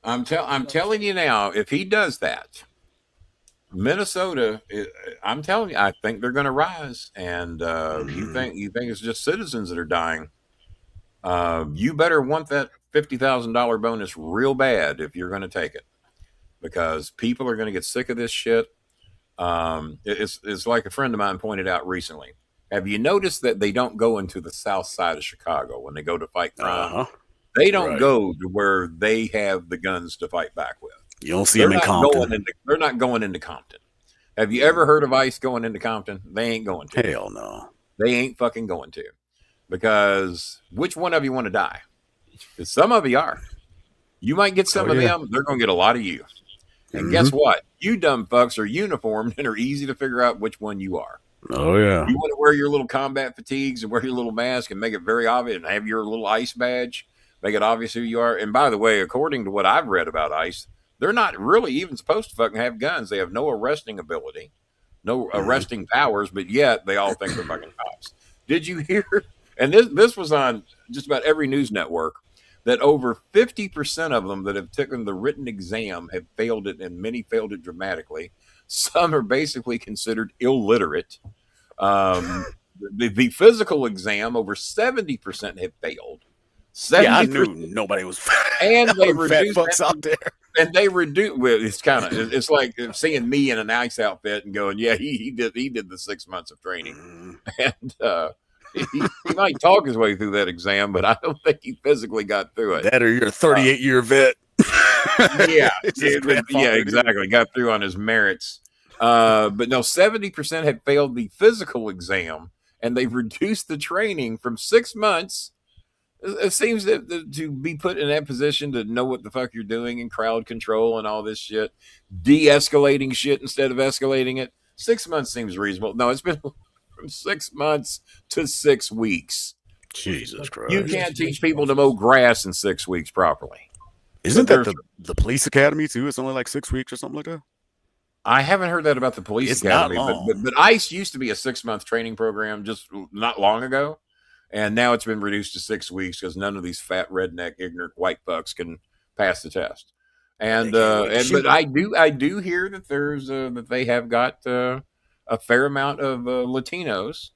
I'm telling you now, if he does that, Minnesota, I'm telling you, I think they're going to rise. And you think it's just citizens that are dying? You better want that $50,000 bonus real bad if you're going to take it, because people are going to get sick of this shit. It's like a friend of mine pointed out recently. Have you noticed that they don't go into the south side of Chicago when they go to fight crime? They don't go to where they have the guns to fight back with. You don't see them in Compton. They're not going into Compton. Have you ever heard of ICE going into Compton? They ain't going to. Hell no. They ain't fucking going to. Because which one of you want to die? Because some of you are. You might get some of them. They're going to get a lot of you. And guess what? You dumb fucks are uniformed and are easy to figure out which one you are. Oh, yeah. You want to wear your little combat fatigues and wear your little mask and make it very obvious and have your little ICE badge. Make it obvious who you are. And by the way, according to what I've read about ICE, they're not really even supposed to fucking have guns. They have no arresting ability, no arresting powers, but yet they all think they're fucking cops. Did you hear? And this was on just about every news network, that over 50% of them that have taken the written exam have failed it, and many failed it dramatically. Some are basically considered illiterate. The physical exam, over 70% have failed. 70%. Yeah, I knew nobody was and they reduced fat fucks out there. And they reduce. Well, it's like seeing me in an ICE outfit and going, "Yeah, he did the 6 months of training." And he might talk his way through that exam, but I don't think he physically got through it. That or you're a 38-year vet. Yeah, exactly. Got through on his merits. But no, 70% had failed the physical exam, and they've reduced the training from 6 months. It seems to be put in that position to know what the fuck you're doing in crowd control and all this shit, de-escalating shit instead of escalating it. 6 months seems reasonable. No, it's been from 6 months to 6 weeks. Jesus Christ. You can't teach people to mow grass in 6 weeks properly. Isn't that the police academy too? It's only like 6 weeks or something like that. I haven't heard that about the police It's academy, not long. but ICE used to be a 6-month training program just not long ago, and now it's been reduced to 6 weeks because none of these fat redneck ignorant white bucks can pass the test. And but I do hear that there's that they have got a fair amount of Latinos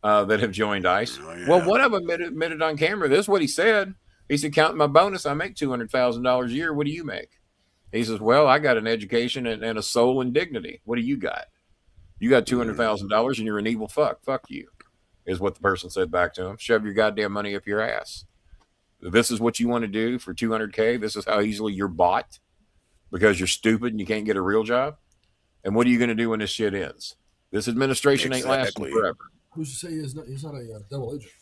that have joined ICE. Oh, yeah. Well, one of them admitted on camera. This is what he said. He said, "Counting my bonus, I make $200,000 a year. What do you make?" He says, "Well, I got an education and a soul and dignity. What do you got? You got $200,000 and you're an evil fuck. Fuck you," is what the person said back to him. "Shove your goddamn money up your ass. This is what you want to do for $200K. This is how easily you're bought because you're stupid and you can't get a real job. And what are you going to do when this shit ends? This administration ain't lasting forever." Who's to say he's not a double agent?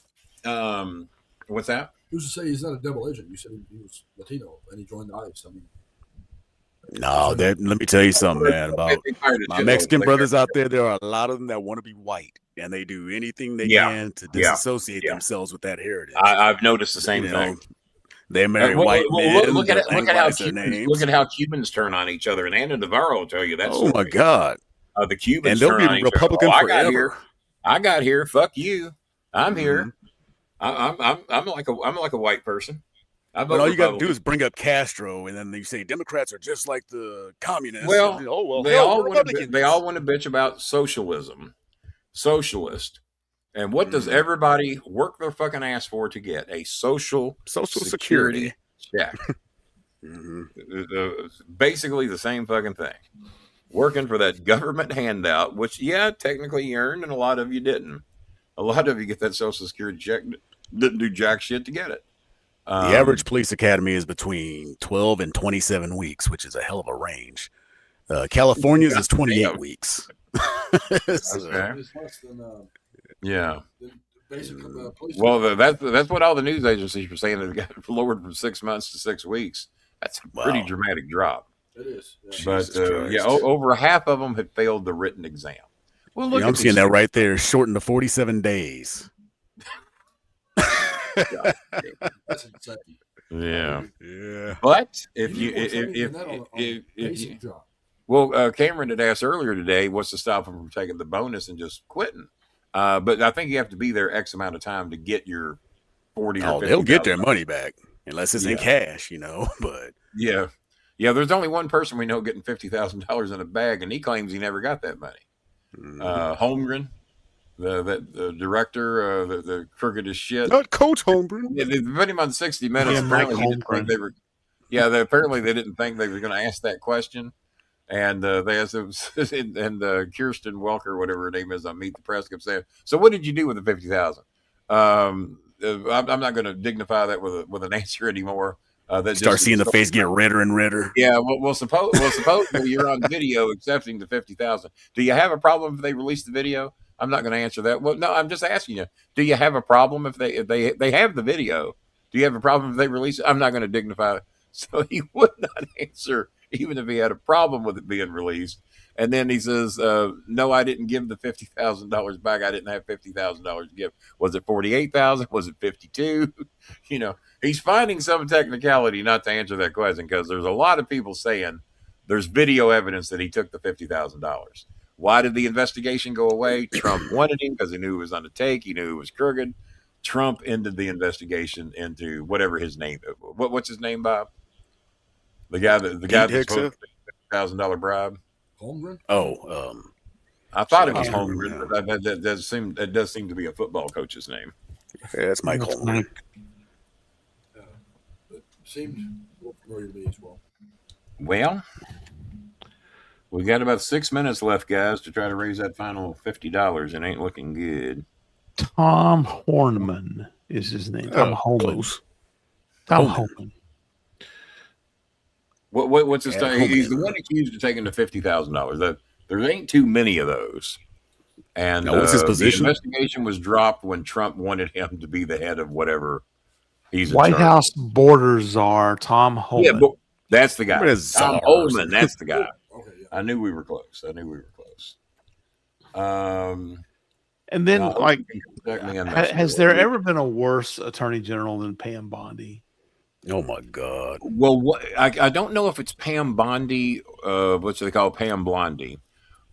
What's that? Who's to say he's not a double agent? You said he was Latino and he joined the ICE. I mean, No, let me tell you something, man. About my Mexican brothers out there, there are a lot of them that want to be white, and they do anything they can to disassociate themselves with that heritage. I've noticed the same thing. They marry white men. Look at how Cubans turn on each other, and Anna Navarro will tell you that. Oh my God, the Cubans and they'll turn on be each Republican other. forever. I got here. Fuck you. I'm here. I'm like a white person. But all you got to do is bring up Castro, and then you say Democrats are just like the communists. Well, they all want to bitch about socialist. And what does everybody work their fucking ass for to get? A social security check. Basically the same fucking thing. Working for that government handout, which, technically you earned, and a lot of you didn't. A lot of you get that social security check, didn't do jack shit to get it. The average police academy is between 12 and 27 weeks, which is a hell of a range. California's is 28 weeks. Okay. Well, that's what all the news agencies were saying. It got lowered from 6 months to 6 weeks. That's a pretty dramatic drop. it is. But over half of them had failed the written exam. Well, look, I'm seeing that right there, shortened to 47 days. That's insane. Yeah. Yeah. But Cameron had asked earlier today, what's to stop him from taking the bonus and just quitting? But I think you have to be there X amount of time to get your 40 or 50. They'll get their money back unless it's in cash, But yeah, there's only one person we know getting $50,000 in a bag, and he claims he never got that money. Holmgren, the director, the crookedest shit. Not Coach Holmgren. Yeah, they put him on 60 Minutes. Apparently, they didn't think they were going to ask that question. And they asked him, and Kirsten Welker, whatever her name is, on Meet the Press, kept saying, "So what did you do with the 50,000?" I'm not going to dignify that with an answer anymore. Start seeing the face get redder and redder. Yeah, supposedly you're on video accepting the 50,000. Do you have a problem if they release the video? I'm not going to answer that. Well, no, I'm just asking you. Do you have a problem if they have the video? Do you have a problem if they release it? I'm not going to dignify it. So he would not answer, even if he had a problem with it being released. And then he says, "No, I didn't give the $50,000 back. I didn't have $50,000 to give. Was it 48,000? Was it 52?" He's finding some technicality not to answer that question, because there's a lot of people saying there's video evidence that he took the $50,000. Why did the investigation go away? Trump wanted him because he knew it was on the take. He knew it was crooked. Trump ended the investigation into whatever his name. What's his name, Bob? The guy that's supposed to $50,000 bribe. Holmgren? I thought it was Holmgren, but that does seem to be a football coach's name. Yeah, that's Mike Holmgren. It seemed a little familiar to me as well. Well, we got about 6 minutes left, guys, to try to raise that final $50. It ain't looking good. Tom Hornman is his name. Tom Holman. Tom Holman. What's his name? He's the one accused of taking the $50,000. There ain't too many of those. And what's his position? The investigation was dropped when Trump wanted him to be the head of whatever he's White House border czar Tom Holman. Yeah, that's the guy. Tom Holman, that's the guy. Okay, yeah. I knew we were close. And then, No, like, you can contact me on has Messenger. there ever been a worse attorney general than Pam Bondi? Oh my God. Well, I don't know if it's Pam Bondi, what they call Pam Blondie,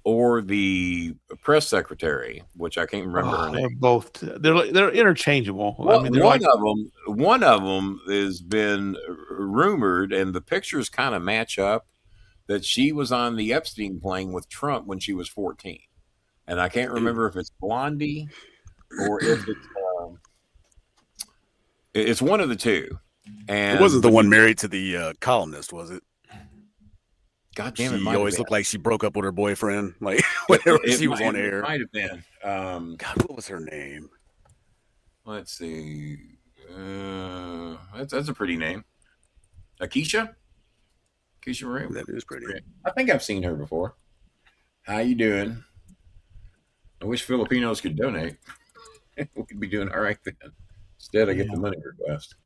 or the press secretary, which I can't remember her They're name. both they're interchangeable. Well, I mean, they're like one of them has been rumored, and the pictures kind of match up, that she was on the Epstein plane with Trump when she was 14, and I can't remember if it's Blondie or if it's one of the two. And It wasn't the one married to the columnist, was it? God damn it! She always looked like she broke up with her boyfriend, like whenever she was on air. It might have been. God, what was her name? Let's see. That's a pretty name. Keisha Marie. That is pretty. I think I've seen her before. How you doing? I wish Filipinos could donate. We could be doing all right then. Instead, I get the money request.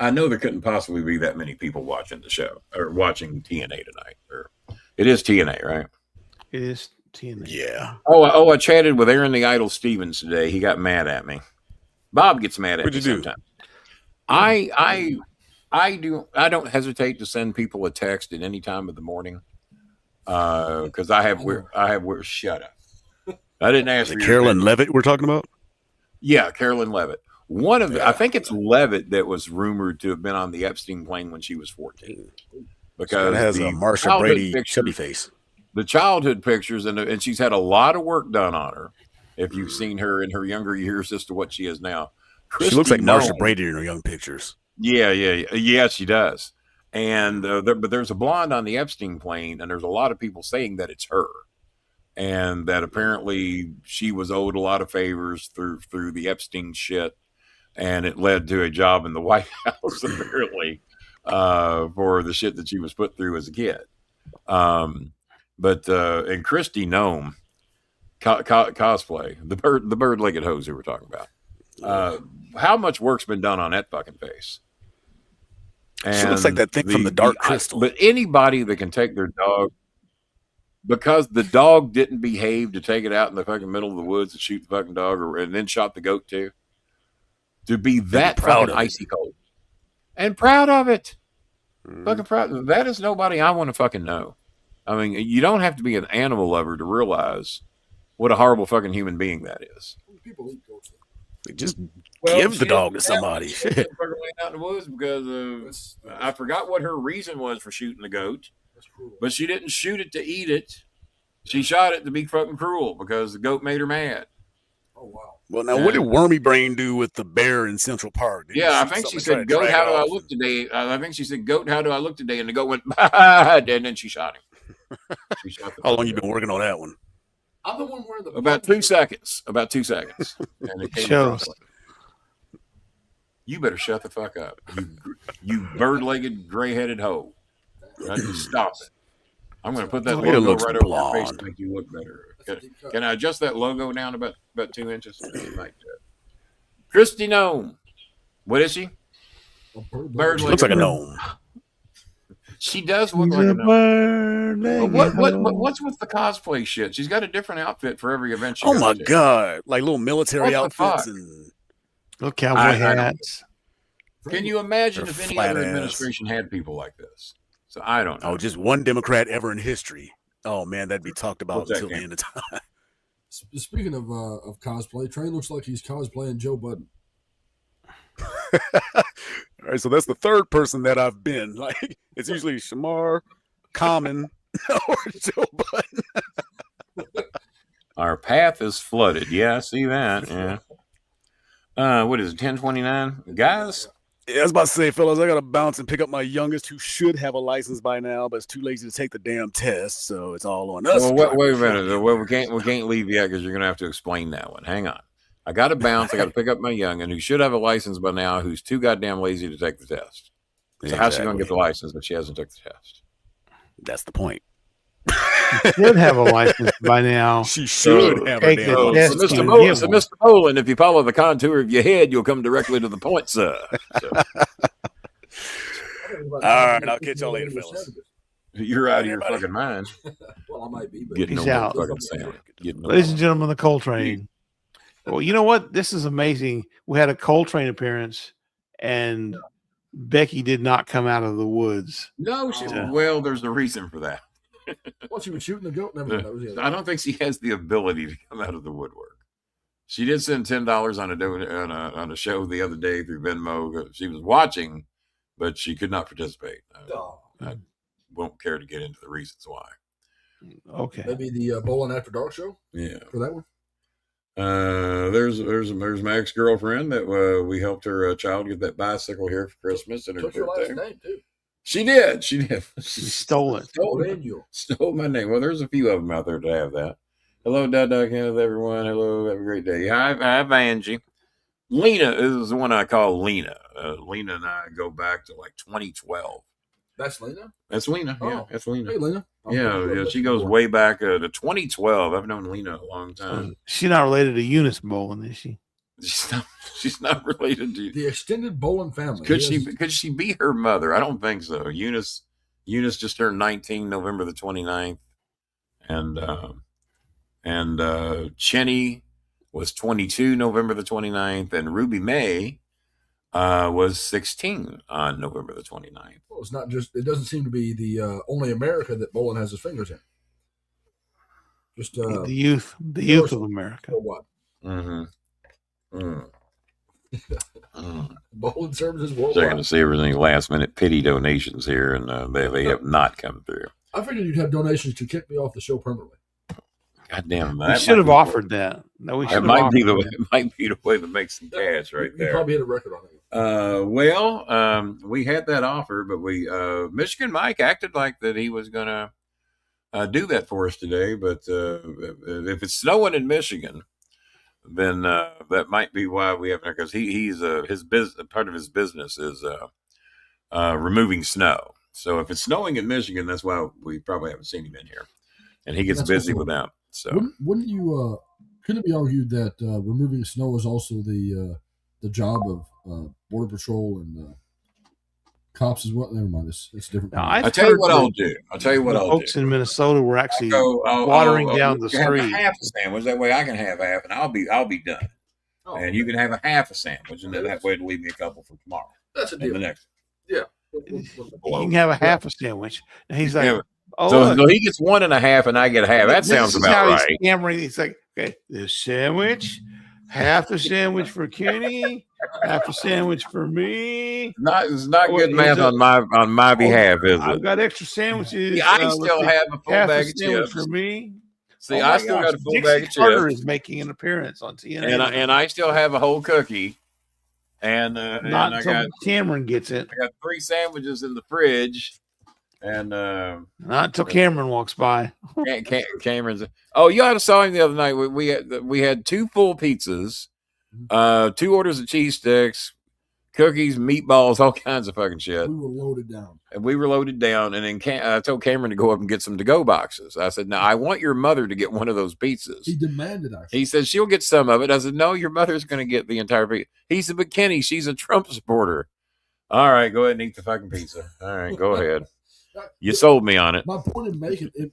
I know there couldn't possibly be that many people watching the show or watching TNA tonight. Or it is TNA, right? it is TNA. Yeah. Oh, I chatted with Aaron the Idol Stevens today. He got mad at me. Bob gets mad at me sometimes. I don't hesitate to send people a text at any time of the morning because I have shut up. I didn't ask The for your Carolyn opinion. Levitt we're talking about? Yeah, Carolyn Levitt. One of the, I think it's Levitt that was rumored to have been on the Epstein plane when she was 14. Because It has the a Marsha childhood Brady pictures- chubby face. the childhood pictures, and she's had a lot of work done on her. If you've seen her in her younger years as to what she is now, She looks like Kristi Marsha Noem- Brady in her young pictures. Yeah, she does. And but there's a blonde on the Epstein plane, and there's a lot of people saying that it's her, and that apparently she was owed a lot of favors through the Epstein shit, and it led to a job in the White House apparently for the shit that she was put through as a kid. But and Kristi Noem cosplay the bird-legged hose we were talking about. How much work's been done on that fucking face? She looks like that thing from the Dark Crystal. But anybody that can take their dog, because the dog didn't behave to take it out in the fucking middle of the woods and shoot the fucking dog, and then shot the goat too, to be that proud fucking of it. icy cold and proud of it, fucking proud. That is nobody I want to fucking know. I mean, you don't have to be an animal lover to realize what a horrible fucking human being that is. People eat goats. Just Well, give the she dog to didn't- somebody. she didn't fucking lay out in the woods because I forgot what her reason was for shooting the goat, That's cruel. but she didn't shoot it to eat it. She shot it to be fucking cruel because the goat made her mad. Oh wow. Well, now what did Wormy Brain do with the bear in Central Park? Did he Yeah, I shoot think she something and said, try to "Goat, drag how it do I off? look today?" I think she said, "Goat, how do I look today?" And the goat went, "Bah," and then she shot him. She shot the How long you been working on that one? I'm the one wearing the About 2 seconds. About 2 seconds. And it came Shows. across. You better shut the fuck up. You bird-legged, gray-headed hoe. Stop it. I'm going to put that It logo looks right over your face blonde. to make you look better. Can I adjust that logo down about 2 inches? Like that. Kristi Noem. What is she? Bird She looks like a gnome. She does look like a gnome. What's with the cosplay shit? She's got a different outfit for every event. She Oh goes my to. god! Like little military What the outfits fuck? and Little cowboy I don't- hats. Can you imagine Her if any flat other ass. administration had people like this? So I don't know. oh, just one Democrat ever in history. Oh man, that'd be talked about What's that, until the Cam? end of time. Speaking of cosplay, Train looks like he's cosplaying Joe Budden. All right, so that's the third person that I've been. Like it's usually Shamar, Common, or Joe Budden. Our path is flooded. Yeah, I see that. Yeah. What is it? 1029, guys. Yeah, I was about to say, fellas, I gotta bounce and pick up my youngest, who should have a license by now, but is too lazy to take the damn test. So it's all on us. Well, wait a minute. Well, we can't leave yet because you're gonna have to explain that one. Hang on. I got to bounce. I got to pick up my youngin who should have a license by now, who's too goddamn lazy to take the test. So how's she gonna get the license if she hasn't took the test? That's the point. Should have a license by now. She should have a take damn the license. test. So, Yes, Mr. you Bolin, get so one. Mr. Bolin, if you follow the contour of your head, you'll come directly to the point, sir. So, All right, I'll catch y'all later, fellas. You're out of your fucking mind. Well, I might be, but Getting He's no out. fucking sandwich. Getting no Ladies and gentlemen, the Coltrane. Well, you know what? This is amazing. We had a Coltrane appearance, and Becky did not come out of the woods. No, Yeah. well, there's a reason for that. Well, she was shooting the goat. Never mind, that was the other I don't think she has the ability to come out of the woodwork. She did send $10 on a show the other day through Venmo. She was watching, but she could not participate. I won't care to get into the reasons why. Okay. Maybe the Bolin After Dark show. Yeah. For that one. There's my ex-girlfriend that we helped her child get that bicycle here for Christmas and her Took your last birthday. name too. She did. She stole it. Stole my name. Well, there's a few of them out there to have that. Hello, Dad, everyone. Hello, have a great day. Hi, Angie. Lena is the one I call Lena. Lena and I go back to like 2012. That's Lena? That's Lena. Oh. Yeah, that's Lena. Hey, Lena. Yeah. She goes way back to 2012. I've known Lena a long time. She's not related to Eunice Bolin, is she? She's not related to the extended Bolin family. Could she be her mother? I don't think so. Eunice just turned 19 November the 29th. And Chenny was 22 November the 29th, and Ruby May was 16 on November the 29th. Well, it's not just. It doesn't seem to be the only America that Bolin has his fingers in. Just the youth of America. Or what? Mm-hmm. Bolin services worldwide. Checking to see if there's any last minute pity donations here, and they have not come through. I figured you'd have donations to kick me off the show permanently. God damn, we should have offered that. No, we should. It might be the way to make some cash right there. You probably hit a record on it. We had that offer, but Michigan Mike acted like that he was gonna do that for us today. But if it's snowing in Michigan, then that might be why we haven't. Because he's his business. Part of his business is removing snow. So if it's snowing in Michigan, that's why we probably haven't seen him in here, and he gets busy with that. So wouldn't you? Couldn't it be argued that removing snow is also the job of Border Patrol and cops as well? Never mind, it's different. Now, I'll tell you what I'll do. Folks in Minnesota were actually watering down the street. Have a half a sandwich. That way I can have half, and I'll be done. Oh, and you can have a half a sandwich, and then that way it'll leave me a couple for tomorrow. That's a deal. The next. Yeah. You can have a half a sandwich. And he's like, Yeah. oh, So he gets one and a half, and I get half. That sounds about right. He's like, okay, this sandwich, half a sandwich for Kenny, half a sandwich for me. It's not good math on my behalf, is it? I've got extra sandwiches. Yeah, I still have a full half bag a of sandwich chips for me. See, I still got a full Dixie bag of Carter chips, is making an appearance on TNA, and I still have a whole cookie. And not until Cameron gets it. I got 3 sandwiches in the fridge, and not until Cameron walks by. Cameron's. Oh, you ought to saw him the other night. We had 2 full pizzas, 2 orders of cheese sticks, cookies, meatballs, all kinds of fucking shit. We were loaded down. And then I told Cameron to go up and get some to-go boxes. I said, "Now I want your mother to get one of those pizzas." He demanded. Actually, he said she'll get some of it. I said, "No, your mother's going to get the entire pizza." He said, "But Kenny, she's a Trump supporter." All right, go ahead and eat the fucking pizza. All right, go ahead. You sold me on it. My point in making it,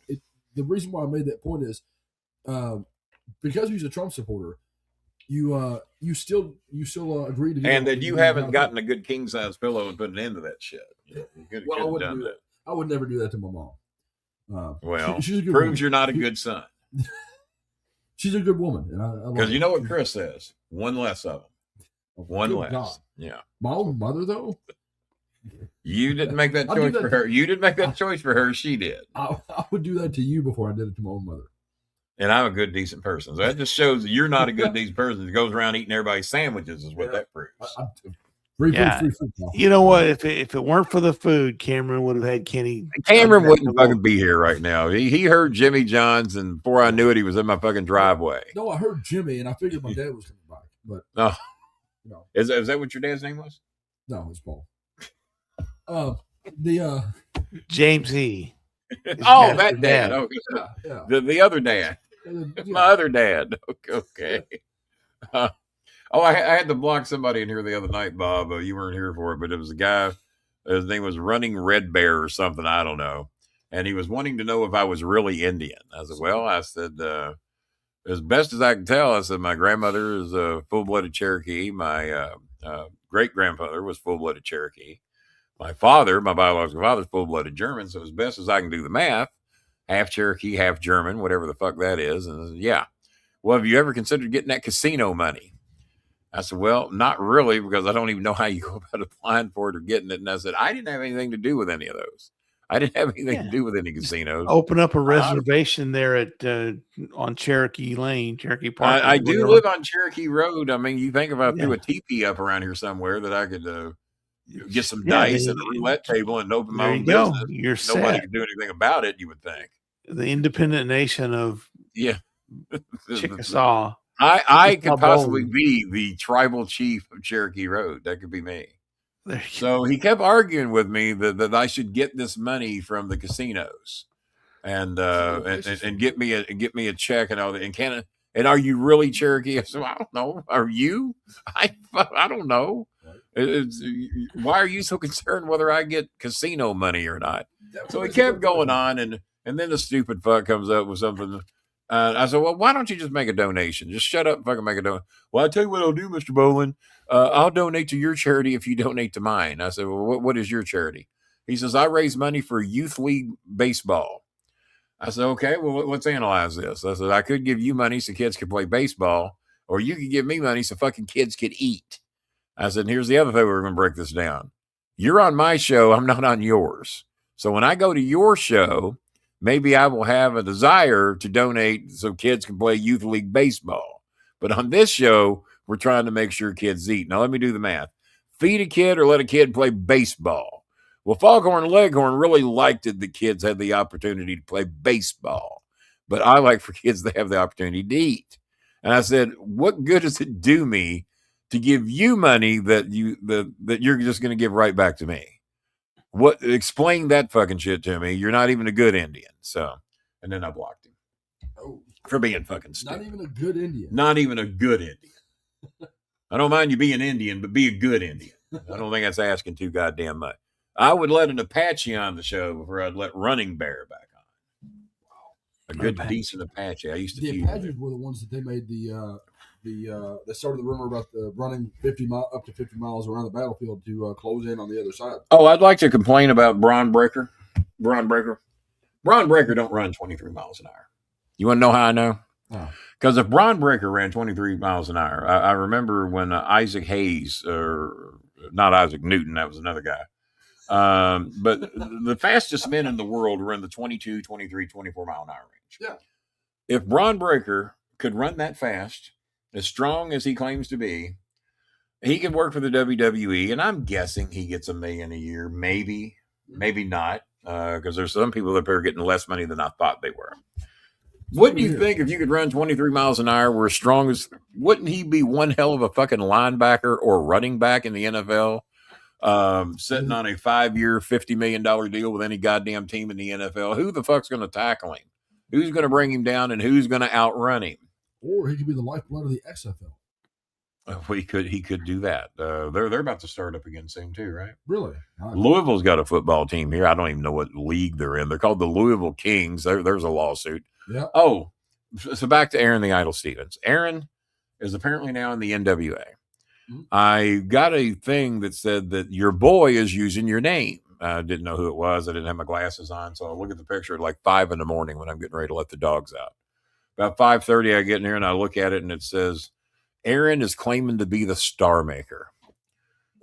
the reason why I made that point is because he's a Trump supporter. You still agree to, and that you haven't gotten a good king size pillow and put an end to that shit. Well, I wouldn't do that. I would never do that to my mom. Well, she's a good proves woman. You're not a good son. She's a good woman, and because you know what Chris says: one less of them. One less. God. Yeah. My own mother, though. You didn't make that choice for her. You didn't make that choice for her. She did. I would do that to you before I did it to my own mother. And I'm a good, decent person. So that just shows that you're not a good, decent person that goes around eating everybody's sandwiches is what that proves. Free food. You know what? If it weren't for the food, Cameron would have had Kenny. Cameron wouldn't fucking be here right now. He heard Jimmy John's, and before I knew it, he was in my fucking driveway. No, I heard Jimmy, and I figured my dad was coming back. But no. Is that what your dad's name was? No, it's Paul. James E. Oh, that dad. Okay. Yeah. The other dad. My other dad. Okay. I had to block somebody in here the other night, Bob. You weren't here for it, but it was a guy. His name was Running Red Bear or something. I don't know. and he was wanting to know if I was really Indian. I said, well, I said, as best as I can tell, I said, my grandmother is a full-blooded Cherokee. My great-grandfather was full-blooded Cherokee. My father, my biological father, is full-blooded German. So as best as I can do the math, half Cherokee, half German, whatever the fuck that is. And I said, yeah. Well, have you ever considered getting that casino money? I said, well, not really, because I don't even know how you go about applying for it or getting it. And I said, I didn't have anything to do with any of those. I didn't have anything to do with any casinos. Open up a reservation there at on Cherokee Lane, Cherokee Park. I do live on Cherokee Road. I mean, you think if I threw a teepee up around here somewhere that I could get some dice and a roulette table and open my own business. You're Nobody set. could do anything about it, you would think. The independent nation of Chickasaw. I could possibly be the tribal chief of Cherokee Road. That could be me. So he kept arguing with me that I should get this money from the casinos and get me a check and all that. And are you really Cherokee? I said, I don't know. Are you? I don't know. Why are you so concerned whether I get casino money or not? So he kept going on, and then the stupid fuck comes up with something. I said, well, why don't you just make a donation? Just shut up and fucking make a donation. Well, I'll tell you what I'll do, Mr. Bolin. I'll donate to your charity if you donate to mine. I said, well, what is your charity? He says, I raise money for Youth League Baseball. I said, okay, well, let's analyze this. I said, I could give you money so kids could play baseball, or you could give me money so fucking kids could eat. I said, here's the other thing, we're going to break this down. You're on my show. I'm not on yours. So when I go to your show, maybe I will have a desire to donate so kids can play Youth League Baseball. But on this show, we're trying to make sure kids eat. Now, let me do the math. Feed a kid or let a kid play baseball. Well, Foghorn and Leghorn really liked it. The kids had the opportunity to play baseball. But I like for kids to have the opportunity to eat. And I said, what good does it do me to give you money that you're just going to give right back to me? Explain that fucking shit to me. You're not even a good Indian. So, and then I blocked him for being fucking stupid. Not even a good Indian. Not even a good Indian. I don't mind you being Indian, but be a good Indian. I don't think that's asking too goddamn much. I would let an Apache on the show before I'd let Running Bear back on. A good, decent Apache. I used to the Apaches were the ones that they made that started the rumor about the running up to 50 miles around the battlefield to close in on the other side. Oh, I'd like to complain about Braun Breaker. Braun Breaker don't run 23 miles an hour. You want to know how I know? Because if Braun Breaker ran 23 miles an hour, I remember when Isaac Hayes, or not Isaac Newton, that was another guy. But the fastest men in the world were in the 22, 23, 24 mile an hour range. Yeah. If Braun Breaker could run that fast, as strong as he claims to be, he could work for the WWE, and I'm guessing he gets $1 million a year, maybe not, because there's some people that are getting less money than I thought they were. Wouldn't you think if you could run 23 miles an hour, were as strong as, wouldn't he be one hell of a fucking linebacker or running back in the NFL? Sitting on a 5-year, $50 million deal with any goddamn team in the NFL. Who the fuck's going to tackle him? Who's going to bring him down, and who's going to outrun him? Or he could be the lifeblood of the XFL. He could do that. They're about to start up again soon too, right? Really? Louisville's got a football team here. I don't even know what league they're in. They're called the Louisville Kings. There's a lawsuit. Yeah. Oh, so back to Aaron the Idol Stevens. Aaron is apparently now in the NWA. Mm-hmm. I got a thing that said that your boy is using your name. I didn't know who it was. I didn't have my glasses on, so I look at the picture at like 5 a.m. when I'm getting ready to let the dogs out. About 5:30, I get in here and I look at it, and it says, Aaron is claiming to be the Star Maker.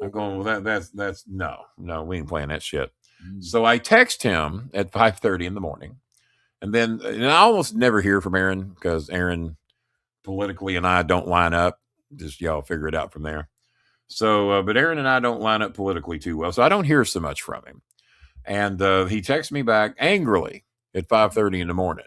I'm going, well, that's no, we ain't playing that shit. So I text him at 5:30 in the morning, and I almost never hear from Aaron because Aaron politically and I don't line up. Just y'all figure it out from there. So, but Aaron and I don't line up politically too well, so I don't hear so much from him. And he texts me back angrily at 5:30 in the morning.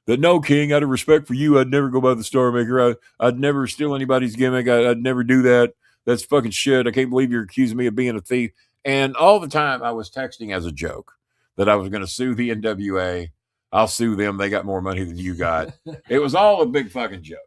That no, King, out of respect for you, I'd never go by the Star Maker. I'd never steal anybody's gimmick. I'd never do that. That's fucking shit. I can't believe you're accusing me of being a thief. And all the time I was texting as a joke that I was going to sue the NWA. I'll sue them. They got more money than you got. It was all a big fucking joke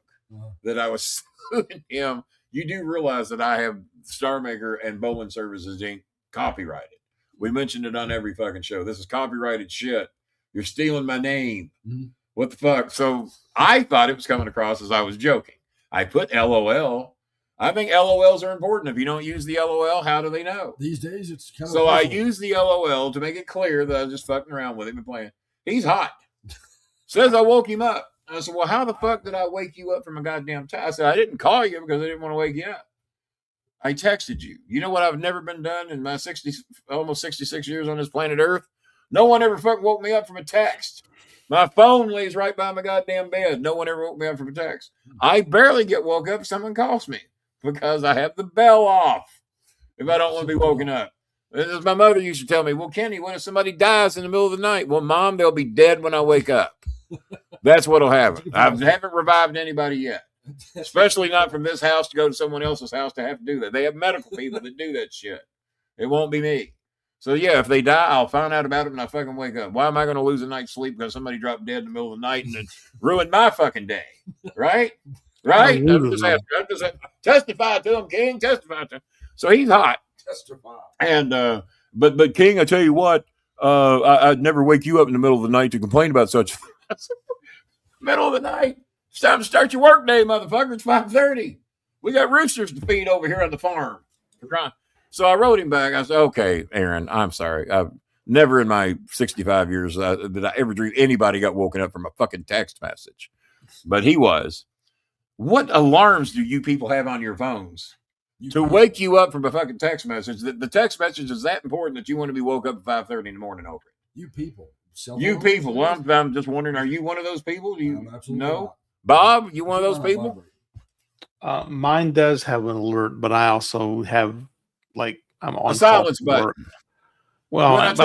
that I was suing him. You do realize that I have Star Maker and Bolin Services Inc. copyrighted. We mentioned it on every fucking show. This is copyrighted shit. You're stealing my name. Mhm. What the fuck? So I thought it was coming across as I was joking. I put LOL. I think LOLs are important. If you don't use the LOL, how do they know? These days, it's kind of. So I use the LOL to make it clear that I was just fucking around with him and playing. He's hot. Says I woke him up. I said, well, how the fuck did I wake you up from a goddamn time? I said, I didn't call you because I didn't want to wake you up. I texted you. You know what I've never been done in my almost 66 years on this planet Earth? No one ever fucking woke me up from a text. My phone lays right by my goddamn bed. No one ever woke me up from a text. I barely get woke up if someone calls me because I have the bell off if I don't want to be woken up. As my mother used to tell me, well, Kenny, what if somebody dies in the middle of the night? Well, Mom, they'll be dead when I wake up. That's what'll happen. I haven't revived anybody yet, especially not from this house to go to someone else's house to have to do that. They have medical people that do that shit. It won't be me. So, yeah, if they die, I'll find out about it when I fucking wake up. Why am I going to lose a night's sleep because somebody dropped dead in the middle of the night and then ruined my fucking day? Right? Right? I'm just testify to him, King. Testify to him. So he's hot. Testify. And, but King, I tell you what, I'd never wake you up in the middle of the night to complain about such. Middle of the night. It's time to start your work day, motherfucker. It's 5:30. We got roosters to feed over here on the farm. So I wrote him back. I said, okay, Aaron, I'm sorry. I've never in my 65 years did I ever dream anybody got woken up from a fucking text message. But he was. What alarms do you people have on your phones to wake you up from a fucking text message? The text message is that important that you want to be woke up at 5:30 in the morning over it. You people. You people. Well, I'm just wondering, are you one of those people? Do you know? Not. Bob, you one of those people? Mine does have an alert, but I also have I'm on a silence button. Well, I'm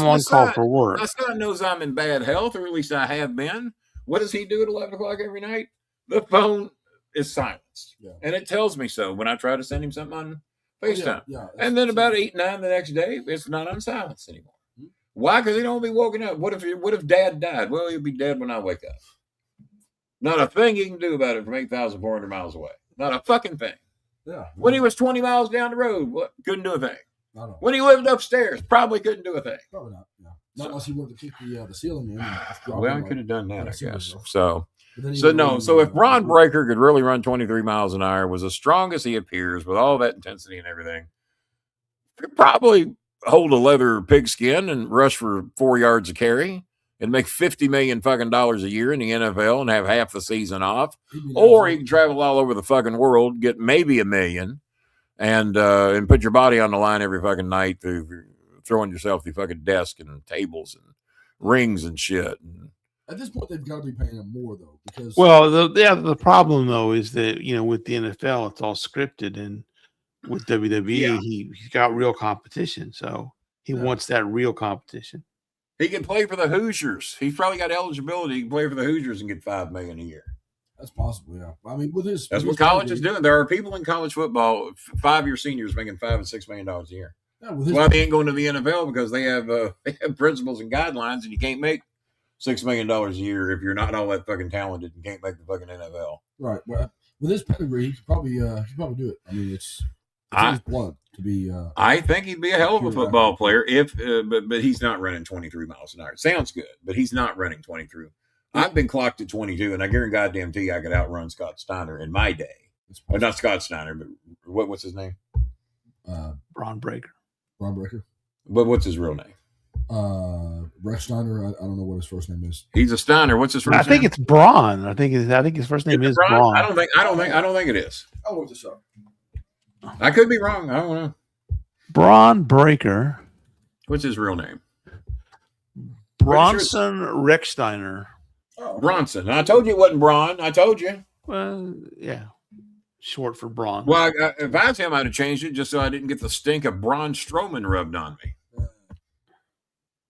on call for work. My son knows I'm in bad health, or at least I have been. What does he do at 11 o'clock every night? The phone is silenced, and it tells me so when I try to send him something on FaceTime. And then about 8, 9 the next day, it's not on silence anymore. Why? Because he don't be woken up. What if Dad died? Well, he'll be dead when I wake up. Not a thing you can do about it from 8,400 miles away. Not a fucking thing. Yeah. When he was 20 miles down the road, couldn't do a thing. When he lived upstairs, probably couldn't do a thing. Probably not. Yeah. Not unless he wanted to keep the ceiling in. Well, I could have done that, I guess. So if Ron Breaker could really run 23 miles an hour, was as strong as he appears with all that intensity and everything, could probably hold a leather pigskin and rush for 4 yards a carry and make $50 million fucking dollars a year in the NFL and have half the season off. Or he can travel all over the fucking world, get maybe $1 million, and put your body on the line every fucking night through throwing yourself through fucking desk and tables and rings and shit. At this point, they've got to be paying him more though, because the problem though is that with the NFL it's all scripted, and with WWE he's got real competition, so he wants that real competition. He can play for the Hoosiers. He's probably got eligibility. He can play for the Hoosiers and get $5 million a year. That's possible, yeah. I mean, that's what college is doing. There are people in college football, 5-year seniors, making $5 and $6 million a year. Yeah, they ain't going to the NFL because they have principles and guidelines, and you can't make $6 million a year if you're not all that fucking talented and can't make the fucking NFL. Right. Well, with his pedigree, he could probably do it. I mean, it's his blood to be. I think he'd be a hell of a football player but he's not running 23 miles an hour. It sounds good, but he's not running 23. I've been clocked at 22, and I guarantee you I could outrun Scott Steiner in my day. Or not Scott Steiner, but what's his name? Braun Breaker. Braun Breaker. But what's his real name? Rex Steiner. I don't know what his first name is. He's a Steiner. What's his first name? I think it's Braun. I think his first name is Braun. I don't think it is. I'll look this up. I could be wrong. I don't know. Braun Breaker. What's his real name? Bronson Rechsteiner. Oh, okay. Bronson. I told you it wasn't Braun. I told you. Well, yeah. Short for Braun. Well, if I was him, I'd have changed it just so I didn't get the stink of Braun Strowman rubbed on me.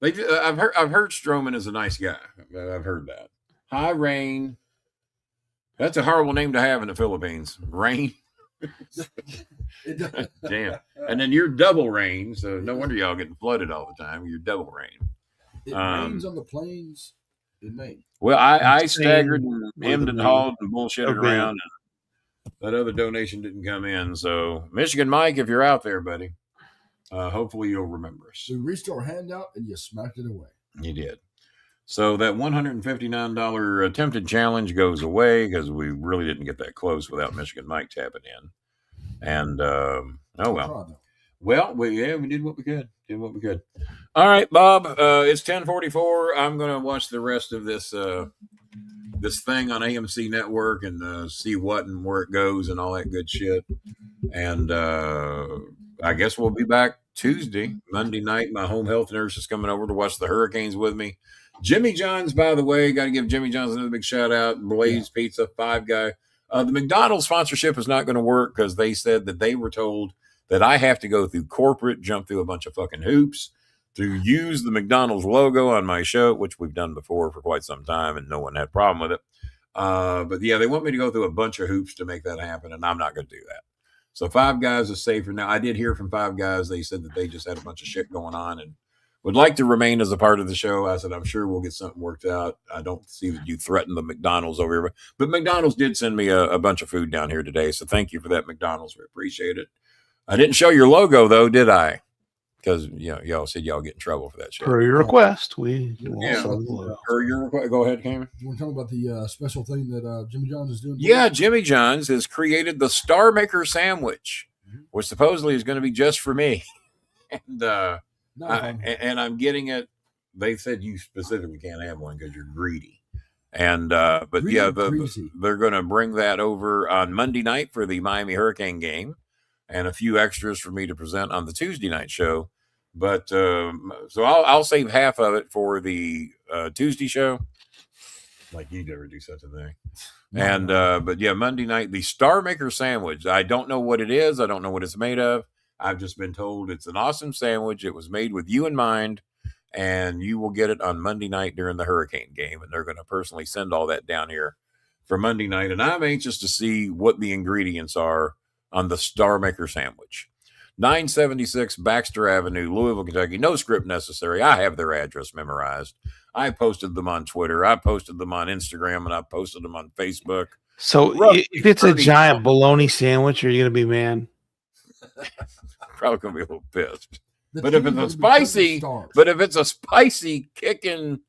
I've heard Strowman is a nice guy. I've heard that. Hi, Rain. That's a horrible name to have in the Philippines. Rain. Damn. And then you're double rain, so no wonder y'all getting flooded all the time. You're double rain. It rains on the plains in Maine. Well, I staggered and hemmed and hawed and bullshitted around, and that other donation didn't come in. So, Michigan Mike, if you're out there, buddy, hopefully you'll remember us. We reached our hand out and you smacked it away. You did. So that $159 attempted challenge goes away because we really didn't get that close without Michigan Mike tapping in. And oh well. Well, we did what we could. All right, Bob. It's 10:44. I'm gonna watch the rest of this this thing on AMC Network and see what and where it goes and all that good shit. And I guess we'll be back Tuesday, Monday night. My home health nurse is coming over to watch the Hurricanes with me. Jimmy John's, by the way, got to give Jimmy John's another big shout out. Blaze Pizza, Five Guy. The McDonald's sponsorship is not going to work because they said that they were told that I have to go through corporate, jump through a bunch of fucking hoops to use the McDonald's logo on my show, which we've done before for quite some time, and no one had a problem with it. But yeah, they want me to go through a bunch of hoops to make that happen, and I'm not going to do that. So Five Guys is safer now. I did hear from Five Guys. They said that they just had a bunch of shit going on and would like to remain as a part of the show. I said, I'm sure we'll get something worked out. I don't see that you threaten the McDonald's over here. But McDonald's did send me a bunch of food down here today. So thank you for that, McDonald's. We appreciate it. I didn't show your logo, though, did I? Because y'all said y'all get in trouble for that shit. Per your request, Per your request. Go ahead, Cameron. You want to talk about the special thing that Jimmy John's is doing? Yeah, Jimmy John's has created the Starmaker sandwich, which supposedly is going to be just for me. And I'm getting it. They said you specifically can't have one because you're greedy. But Greedy yeah, crazy. they're going to bring that over on Monday night for the Miami Hurricane game, and a few extras for me to present on the Tuesday night show. But so I'll save half of it for the Tuesday show. Like you'd ever do such a thing. But yeah, Monday night, the Starmaker sandwich. I don't know what it is. I don't know what it's made of. I've just been told it's an awesome sandwich. It was made with you in mind, and you will get it on Monday night during the Hurricane game. And they're going to personally send all that down here for Monday night. And I'm anxious to see what the ingredients are on the Starmaker sandwich. 976 Baxter Avenue, Louisville, Kentucky. No script necessary. I have their address memorized. I posted them on Twitter. I posted them on Instagram, and I posted them on Facebook. So if it's a giant bologna sandwich, are you going to be mad? Probably going to be a little pissed. But if it's a spicy kicking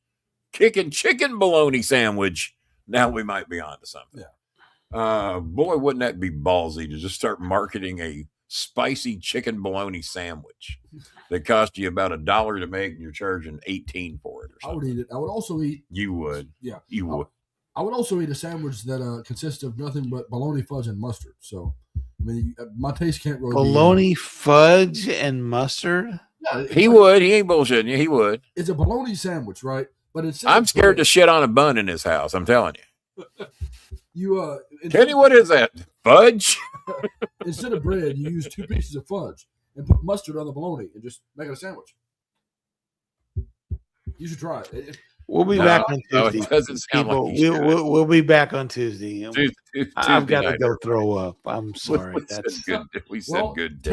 chicken bologna sandwich, now we might be on to something. Yeah. Boy, wouldn't that be ballsy to just start marketing a spicy chicken bologna sandwich that cost you about $1 to make, and you're charging $18 for it or something. I would eat it. I would also eat. You would. Yeah. You would. I would also eat a sandwich that consists of nothing but bologna, fudge, and mustard. So, I mean, my taste can't really bologna, fudge, and mustard? Yeah, he would. He ain't bullshitting you. He would. It's a bologna sandwich, right? But it's. I'm scared to shit on a bun in his house. I'm telling you. Kenny, what is that? Fudge? Instead of bread, you use 2 pieces of fudge and put mustard on the bologna and just make it a sandwich. You should try it. We'll be back on Tuesday. It doesn't sound like we'll be back on Tuesday. Tuesday I've got to night. go throw up. I'm sorry. We said good.